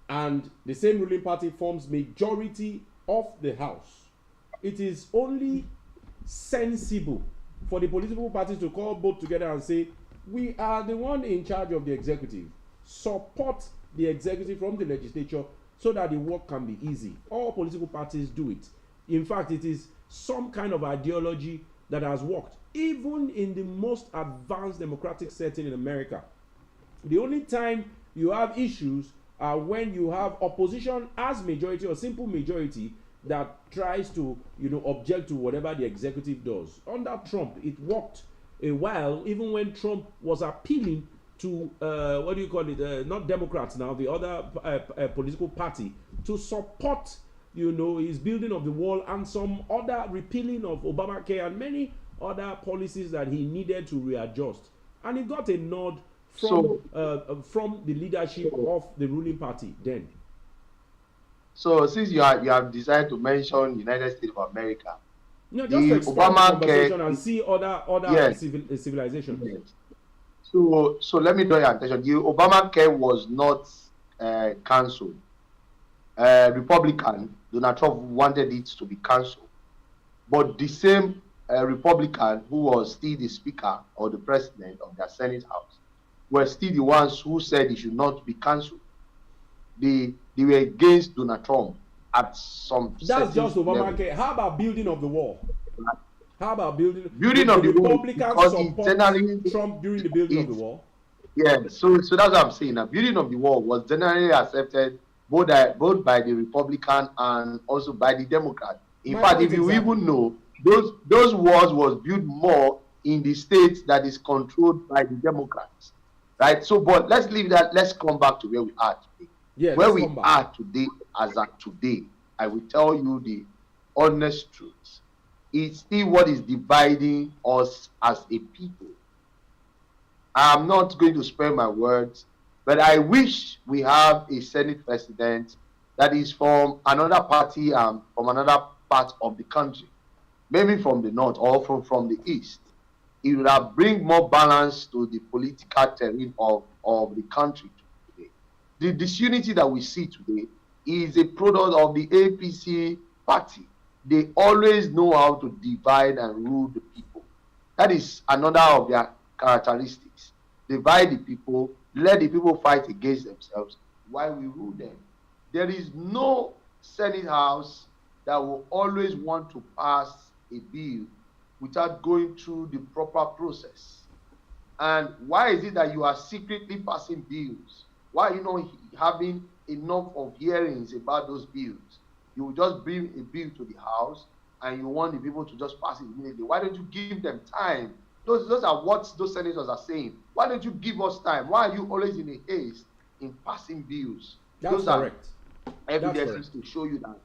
and the same ruling party forms majority of the house, it is only sensible for the political parties to call both together and say, we are the one in charge of the executive, support the executive from the legislature so that the work can be easy. All political parties do it. In fact, it is some kind of ideology that has worked even in the most advanced democratic setting in America. The only time you have issues are when you have opposition as majority or simple majority that tries to, object to whatever the executive does. Under Trump, it worked a while, even when Trump was appealing to not Democrats now, the other political party, to support his building of the wall and some other repealing of Obamacare and many other policies that he needed to readjust. And he got a nod from the leadership of the ruling party then. So since you have decided to mention United States of America, just to expand the conversation and see other yes, civilizations. Yes. So let me draw your attention. The Obamacare was not cancelled. Republican Donald Trump wanted it to be cancelled, but the same Republican who was still the speaker or the president of their Senate House were still the ones who said it should not be cancelled. They were against Donald Trump at some. That's just Obamacare. How about building of the wall? How about building of the wall? Republicans support Trump during the building of the wall. Yeah, so that's what I'm saying. Now, building of the wall was generally accepted both by the Republican and also by the Democrat. In fact, if you even know, those walls was built more in the states that is controlled by the Democrats, right? So, but let's leave that. Let's come back to where we are today. Yeah, where we are today, as at today, I will tell you the honest truth. It's still what is dividing us as a people. I'm not going to spare my words, but I wish we have a Senate president that is from another party and from another part of the country, maybe from the north or from the east. It would have bring more balance to the political terrain of the country today. The disunity that we see today is a product of the APC party. They always know how to divide and rule the people. That is another of their characteristics. Divide the people, let the people fight against themselves while we rule them. There is no Senate House that will always want to pass a bill without going through the proper process. And why is it that you are secretly passing bills? Why are you not having enough of hearings about those bills? You will just bring a bill to the House and you want the people to just pass it immediately. Why don't you give them time? Those are what those senators are saying. Why don't you give us time? Why are you always in a haste in passing bills? That's correct. Evidences to show you that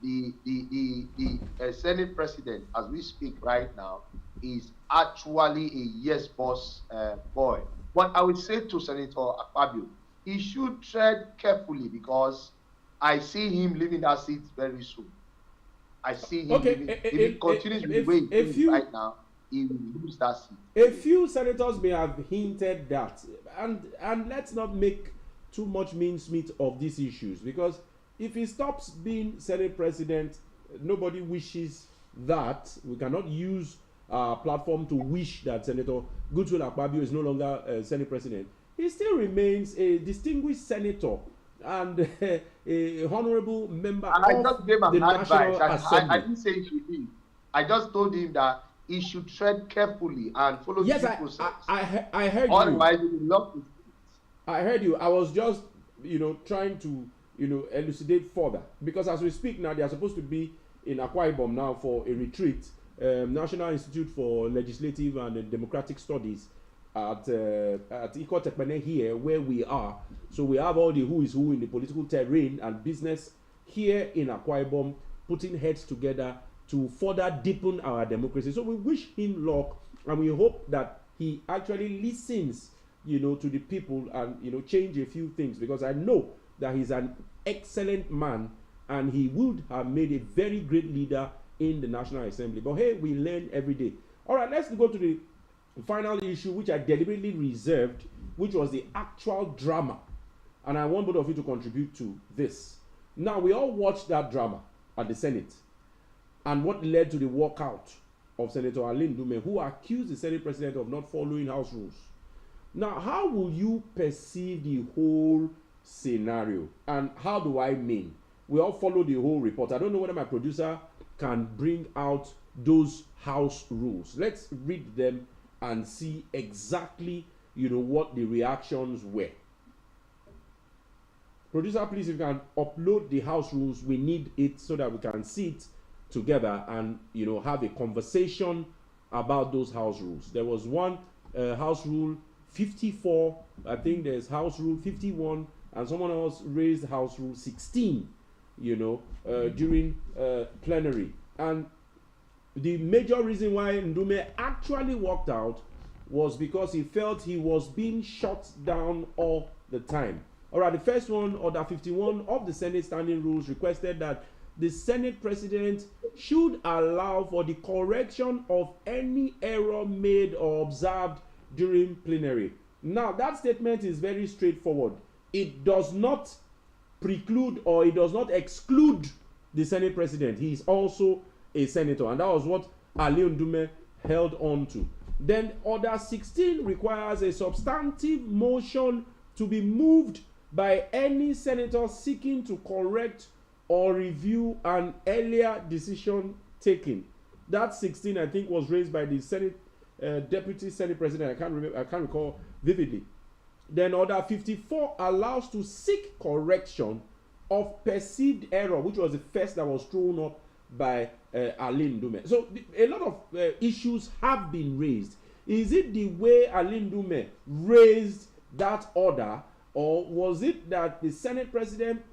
the Senate president, as we speak right now, is actually a yes boss boy. But I would say to Senator Akpabio, he should tread carefully because I see him leaving that seat very soon. I see him leaving. If he continues with the way he is right now, he will lose that seat. A few senators may have hinted that, and let's not make too much mincemeat of these issues, because if he stops being Senate president, nobody wishes that. We cannot use our platform to wish that Senator Godswill Akpabio is no longer Senate president. He still remains a distinguished senator and a honorable member And I of just gave him the National advice. Assembly. I didn't say he should leave. I just told him that he should tread carefully and follow the process. I heard you. Otherwise, he will not. I heard you. I was just, trying to, elucidate further, because as we speak now, they are supposed to be in Akwa Ibom now for a retreat, National Institute for Legislative and Democratic Studies at Iko Tekpene here, where we are. So we have all the who is who in the political terrain and business here in Akwa Ibom, putting heads together to further deepen our democracy. So we wish him luck, and we hope that he actually listens, to the people and, change a few things, because I know that he's an excellent man and he would have made a very great leader in the National Assembly. But hey, we learn every day. All right, let's go to the final issue, which I deliberately reserved, which was the actual drama. And I want both of you to contribute to this. Now, we all watched that drama at the Senate and what led to the walkout of Senator Alin Dume, who accused the Senate President of not following House rules. Now, how will you perceive the whole scenario? And how do I mean? We all follow the whole report. I don't know whether my producer can bring out those House rules. Let's read them and see exactly, what the reactions were. Producer, please, if you can upload the House rules, we need it so that we can see it together and, have a conversation about those House rules. There was one House rule 54, I think there's House rule 51, and someone else raised House rule 16, during plenary. And the major reason why Ndume actually walked out was because he felt he was being shut down all the time. All right, the first one, Order 51 of the Senate Standing Rules, requested that the Senate President should allow for the correction of any error made or observed during plenary. Now, that statement is very straightforward. It does not preclude or it does not exclude the Senate President. He is also a senator, and that was what Ali Ndume held on to. Then Order 16 requires a substantive motion to be moved by any senator seeking to correct or review an earlier decision taken. That 16, I think, was raised by the Senate Deputy Senate President. I can't recall vividly. Then Order 54 allows to seek correction of perceived error, which was the first that was thrown up by Alin Ndume. So a lot of issues have been raised. Is it the way Alin Ndume raised that order, or was it that the Senate President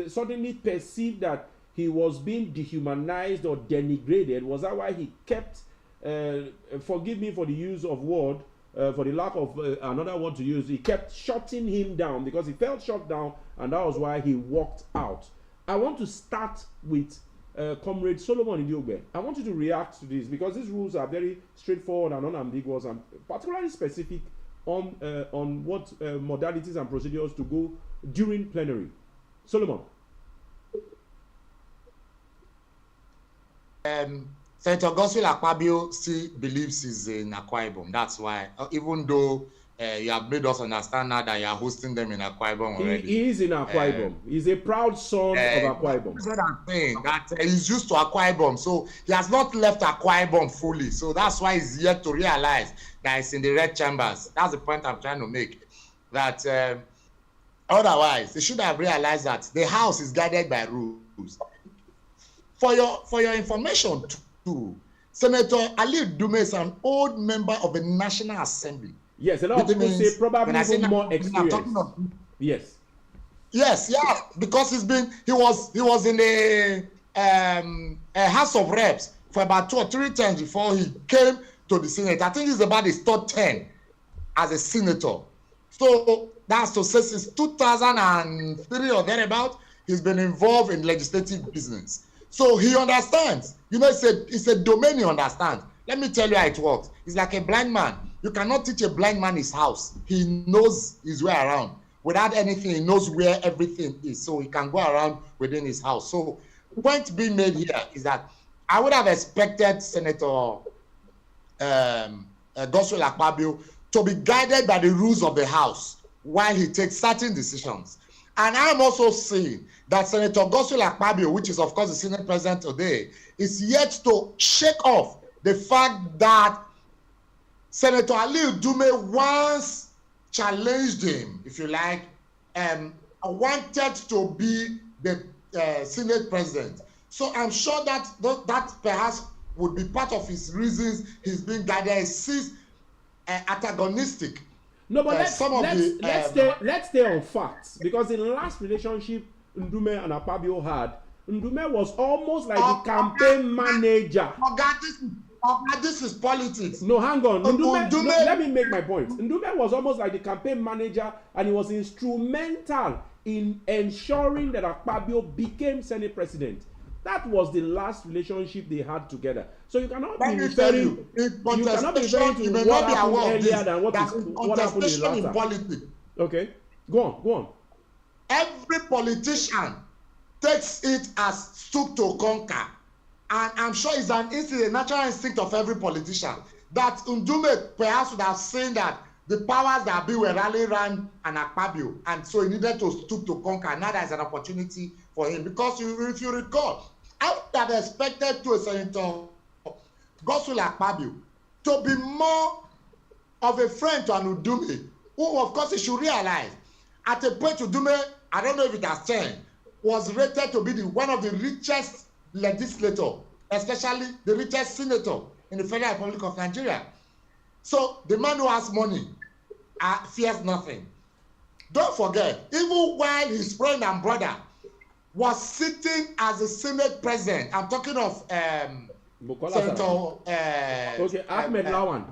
suddenly perceived that he was being dehumanized or denigrated? Was that why he kept, forgive me for the use of word, for the lack of another word to use, he kept shutting him down because he felt shut down, and that was why he walked out. I want to start with Comrade Solomon Idiogbe. I want you to react to this, because these rules are very straightforward and unambiguous and particularly specific on what modalities and procedures to go during plenary. Solomon. Senator Godswill Akpabio still believes he's in Akwa Ibom. That's why, even though you have made us understand now that you are hosting them in Akwa Ibom already. He is in Akwa Ibom. He's a proud son of Akwa Ibom. That's what I'm saying, that he's used to Akwa Ibom. So he has not left Akwa Ibom fully. So that's why he's yet to realize that he's in the red chambers. That's the point I'm trying to make. That otherwise, they should have realized that the house is guided by rules. For your information too, Senator Ali Ndume is an old member of the National Assembly. Yes, a lot of people say probably even more experience. Yes. Yes, yeah, because he was in the House of Reps for about 2 or 3 times before he came to the Senate. I think it's about his third term as a senator. So that's to say since 2003 or thereabout, he's been involved in legislative business. So he understands. It's a domain he understands. Let me tell you how it works. It's like a blind man. You cannot teach a blind man his house. He knows his way around. Without anything, he knows where everything is. So he can go around within his house. So point being made here is that I would have expected Senator Godswill Akpabio to be guided by the rules of the House while he takes certain decisions. And I'm also saying that Senator Godswill Akpabio, which is of course the Senate President today, is yet to shake off the fact that Senator Aliu Dume once challenged him, if you like, wanted to be the Senate President. So I'm sure that that perhaps would be part of his reasons he's being guided. He sees antagonistic. No, but let's stay on facts, because in the last relationship Ndume and Akpabio had, Ndume was almost like the campaign manager. This is politics. No, hang on. Ndume, no, let me make my point. Ndume was almost like the campaign manager, and he was instrumental in ensuring that Akpabio became Senate President. That was the last relationship they had together. So you cannot be referring to what happened earlier than what happened in the latter. Politics. Okay, go on. Every politician takes it as stoop to conquer. And I'm sure it's an instinct, a natural instinct of every politician, that Ndume perhaps would have seen that the powers that be were rallying around an Akpabio, and so he needed to stoop to conquer. Now there's an opportunity for him, because if you recall, I would have expected to a Senator Godswill Akpabio to be more of a friend to an Ndume, who of course he should realize at a point Ndume, I don't know if it has changed, was rated to be one of the richest legislator, especially the richest senator in the Federal Republic of Nigeria. So the man who has money fears nothing. Don't forget, even while his friend and brother was sitting as a Senate President, I'm talking of Senator Ahmed Lawan.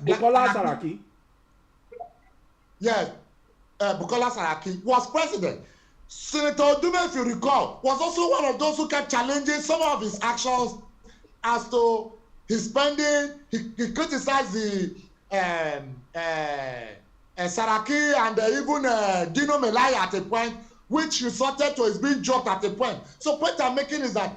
Bukola Saraki. Yes, Bukola Saraki was president. Senator Dume, if you recall, was also one of those who kept challenging some of his actions as to his spending. He criticized the Saraki and even Dino Melaya at a point, which resorted to his being dropped at a point. So point I'm making is that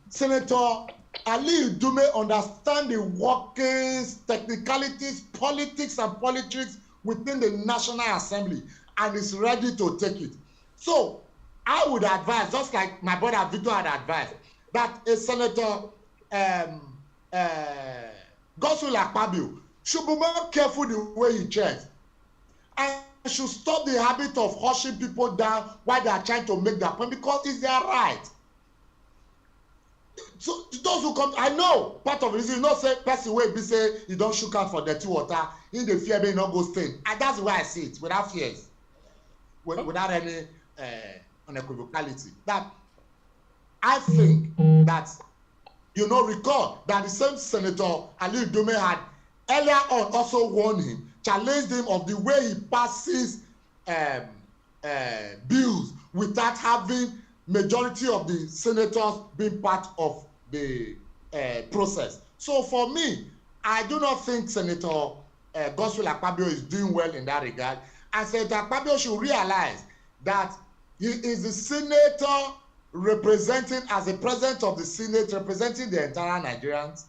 Senator Aliu Dume understands the workings, technicalities, politics and politics within the National Assembly, and is ready to take it. So I would advise, just like my brother Victor had advised, that a Senator Godswill Akpabio should be more careful the way he treads, and should stop the habit of hushing people down while they are trying to make their point, because it's their right. So those who come, I know part of the reason, you know, say person wey be say you don shook out for dirty water, in the fear may not go stain, and that's the way I see it, without fears, without any unequivocality. That I think that, you know, recall that the same Senator Aliu Dume had earlier on also warned him, challenged him of the way he passes bills without having majority of the senators being part of the process. So for me, I do not think Senator Godswill Akpabio is doing well in that regard, and Senator Akpabio should realize that he is the senator representing, as the president of the Senate, representing the entire Nigerians,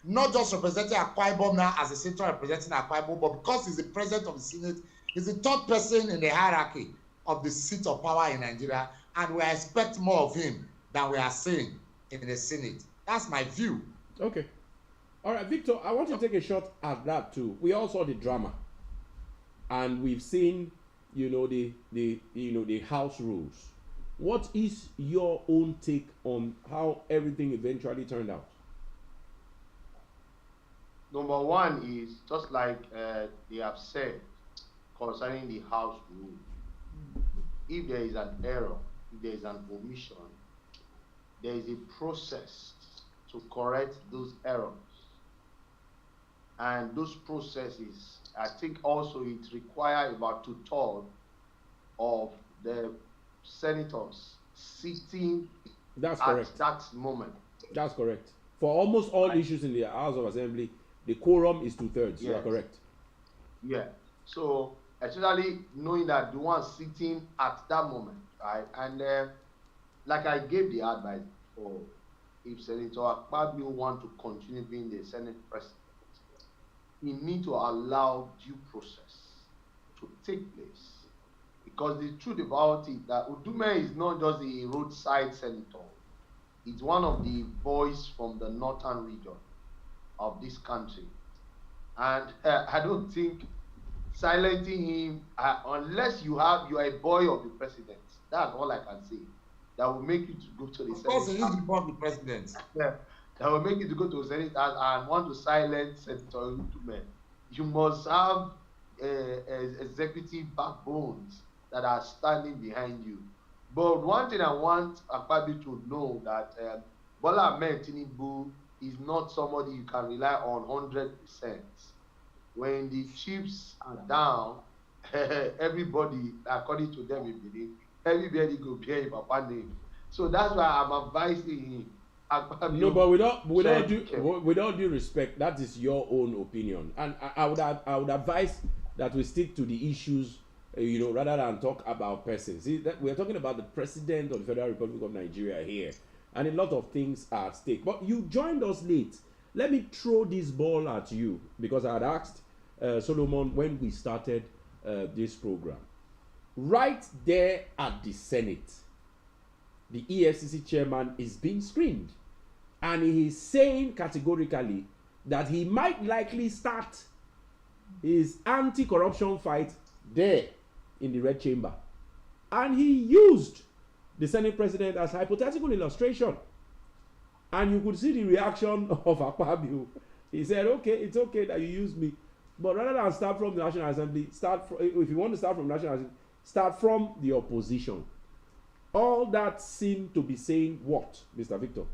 not just representing Akwa Ibom now as a senator representing Akwa Ibom, but because he's the president of the Senate, he's the third person in the hierarchy of the seat of power in Nigeria, and we expect more of him than we are seeing in the Senate. That's my view. Okay. All right, Victor, I want to take a shot at that too. We all saw the drama, and we've seen, you know, the house rules. What is your own take on how everything eventually turned out? Number one is, just like they have said concerning the house rule, if there is an error, if there is an omission, there is a process to correct those errors. And those processes, I think also it requires about 2/3 of the senators sitting That's at correct. that moment. That's correct. for almost all issues in the House of Assembly, the quorum is 2/3. You are correct. Yeah. So, especially knowing that the one sitting at that moment, right? And like I gave the advice for, if Senator Akpabio want to continue being the Senate president, he need to allow due process to take place. Because the truth about it, that Udume is not just a roadside senator. He's one of the boys from the northern region of this country. And I don't think silencing him, unless you are a boy of the president, that's all I can say. That will make you to go to the Senate. Of course, he is the boy of the president. Yeah, that will make you to go to the Senate and want to silence Senator Udume. You must have executive backbones that are standing behind you. But one thing I want Akpabio to know that Bola Ahmed Tinubu is not somebody you can rely on 100%. When the chips are down, everybody, according to them, everybody go bear him papa name. So that's why I'm advising him. Akpabio, No, but with all due respect, that is your own opinion, and I would advise that we stick to the issues, rather than talk about persons. See, that we're talking about the president of the Federal Republic of Nigeria here, and a lot of things are at stake. But you joined us late. Let me throw this ball at you, because I had asked Solomon when we started this program. Right there at the Senate, the EFCC chairman is being screened, and he is saying categorically that he might likely start his anti-corruption fight there in the Red Chamber. And he used the Senate president as hypothetical illustration. And you could see the reaction of Akpabio. He said, okay, it's okay that you use me, but rather than start from the National Assembly, if you want to start from the National Assembly, start from the opposition. All that seemed to be saying what, Mr. Victor?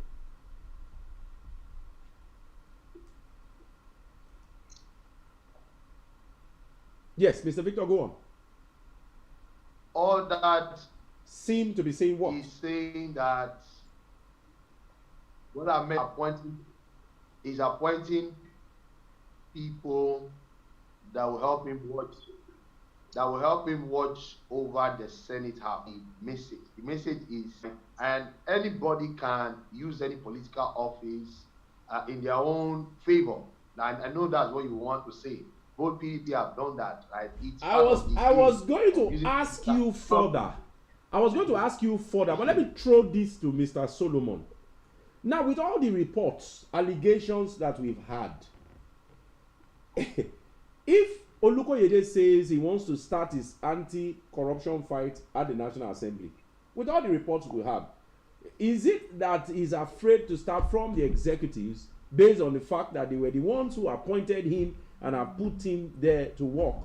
Yes, Mr. Victor, go on. All that seemed to be saying what? He's saying that what I meant is appointing people that will help him watch over the Senate House. The message is, and anybody can use any political office in their own favor. And I know that's what you want to say. Both PDP have done that, right? I was going to ask you further. But let me throw this to Mr. Solomon. Now, with all the reports, allegations that we've had, if Olukoyede says he wants to start his anti-corruption fight at the National Assembly, with all the reports we have, is it that he's afraid to start from the executives based on the fact that they were the ones who appointed him and have put him there to work?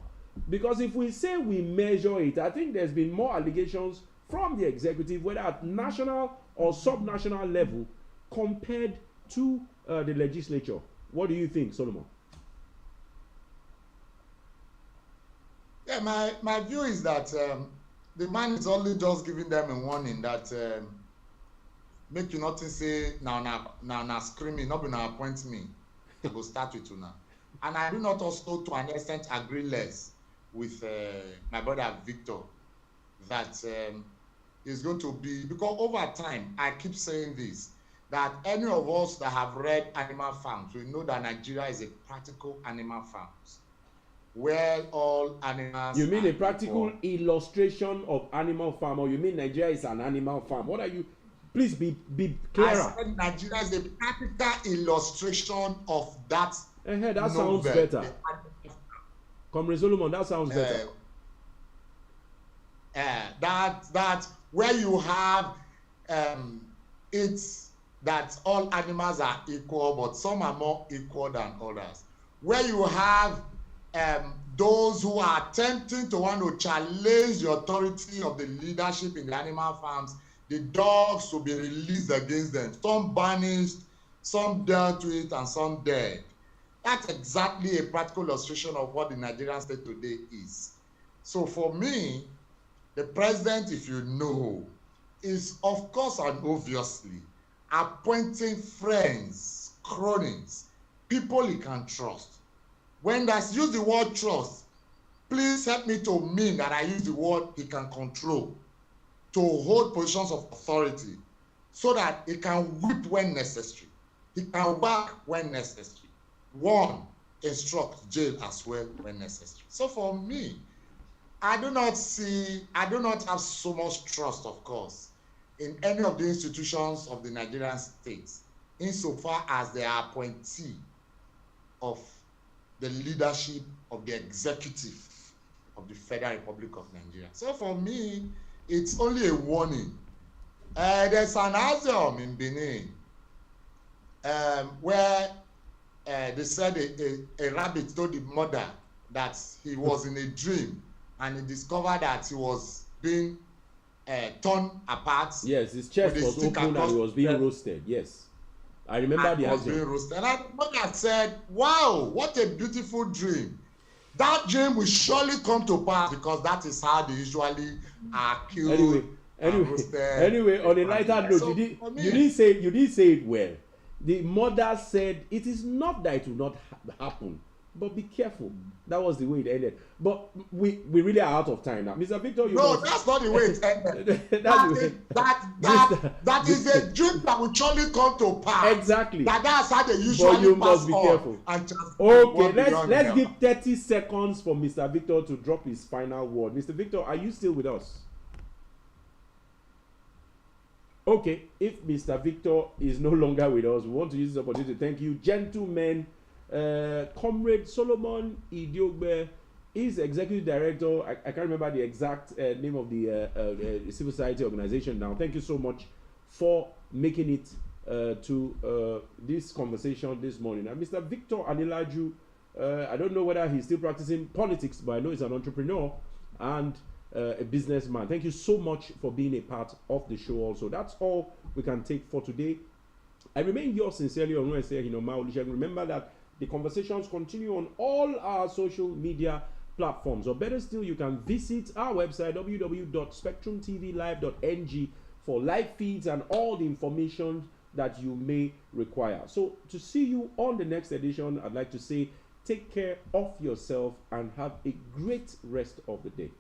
Because if we say we measure it, I think there's been more allegations from the executive, whether at national or sub-national level, compared to the legislature. What do you think, Solomon? Yeah, my view is that the man is only just giving them a warning that make you nothing say now screaming, not gonna appoint me. I go start with you now. And I do not also to an extent agree less with my brother Victor that is going to be, because over time, I keep saying this, that any of us that have read Animal Farms, we know that Nigeria is a practical animal farms, where all animals. You mean a practical illustration of animal farm, or you mean Nigeria is an animal farm? What are you? Please be clearer. I said Nigeria is a practical illustration of that. That sounds better. Comrade Solomon, that sounds better. That where you have it's that all animals are equal, but some are more equal than others. Where you have those who are attempting to want to challenge the authority of the leadership in the animal farms, the dogs will be released against them. Some banished, some dealt with, and some dead. That's exactly a practical illustration of what the Nigerian state today is. So for me, the president, if you know, is of course and obviously appointing friends, cronies, people he can trust. When I use the word trust, please help me to mean that I use the word he can control, to hold positions of authority, so that he can whip when necessary. He can whack when necessary. One, instruct, jail as well when necessary. So for me, I do not have so much trust, of course, in any of the institutions of the Nigerian state, insofar as they are appointee of the leadership of the executive of the Federal Republic of Nigeria. So for me, it's only a warning. There's an asylum in Benin where they said a rabbit told the mother that he was in a dream, and he discovered that he was being torn apart. Yes, his chest was open and he was being roasted. Yes, I remember the was being roasted. And the mother said, "Wow, what a beautiful dream! That dream will surely come to pass, because that is how they usually are killed." Anyway, on a lighter note, so, you didn't say it well. The mother said it is not that it will not happen, but be careful. That was the way it ended. But we really are out of time now, Mr. Victor. That's not the way it ended. that is a dream that will surely come to pass. Exactly. That's how they usually but you pass must be on. careful. Okay, let's give 30 seconds for Mr. Victor to drop his final word. Mr. Victor, are you still with us? Okay, if Mr. Victor is no longer with us, we want to use this opportunity to thank you, gentlemen. Comrade Solomon Idiogbe is executive director. I can't remember the exact name of the civil society organization now. Thank you so much for making it to this conversation this morning. And Mr. Victor Anilaju, I don't know whether he's still practicing politics, but I know he's an entrepreneur and a businessman. Thank you so much for being a part of the show also. That's all we can take for today. I remain yours sincerely, remember that the conversations continue on all our social media platforms, or better still, you can visit our website www.spectrumtvlive.ng for live feeds and all the information that you may require. So to see you on the next edition, I'd like to say take care of yourself and have a great rest of the day.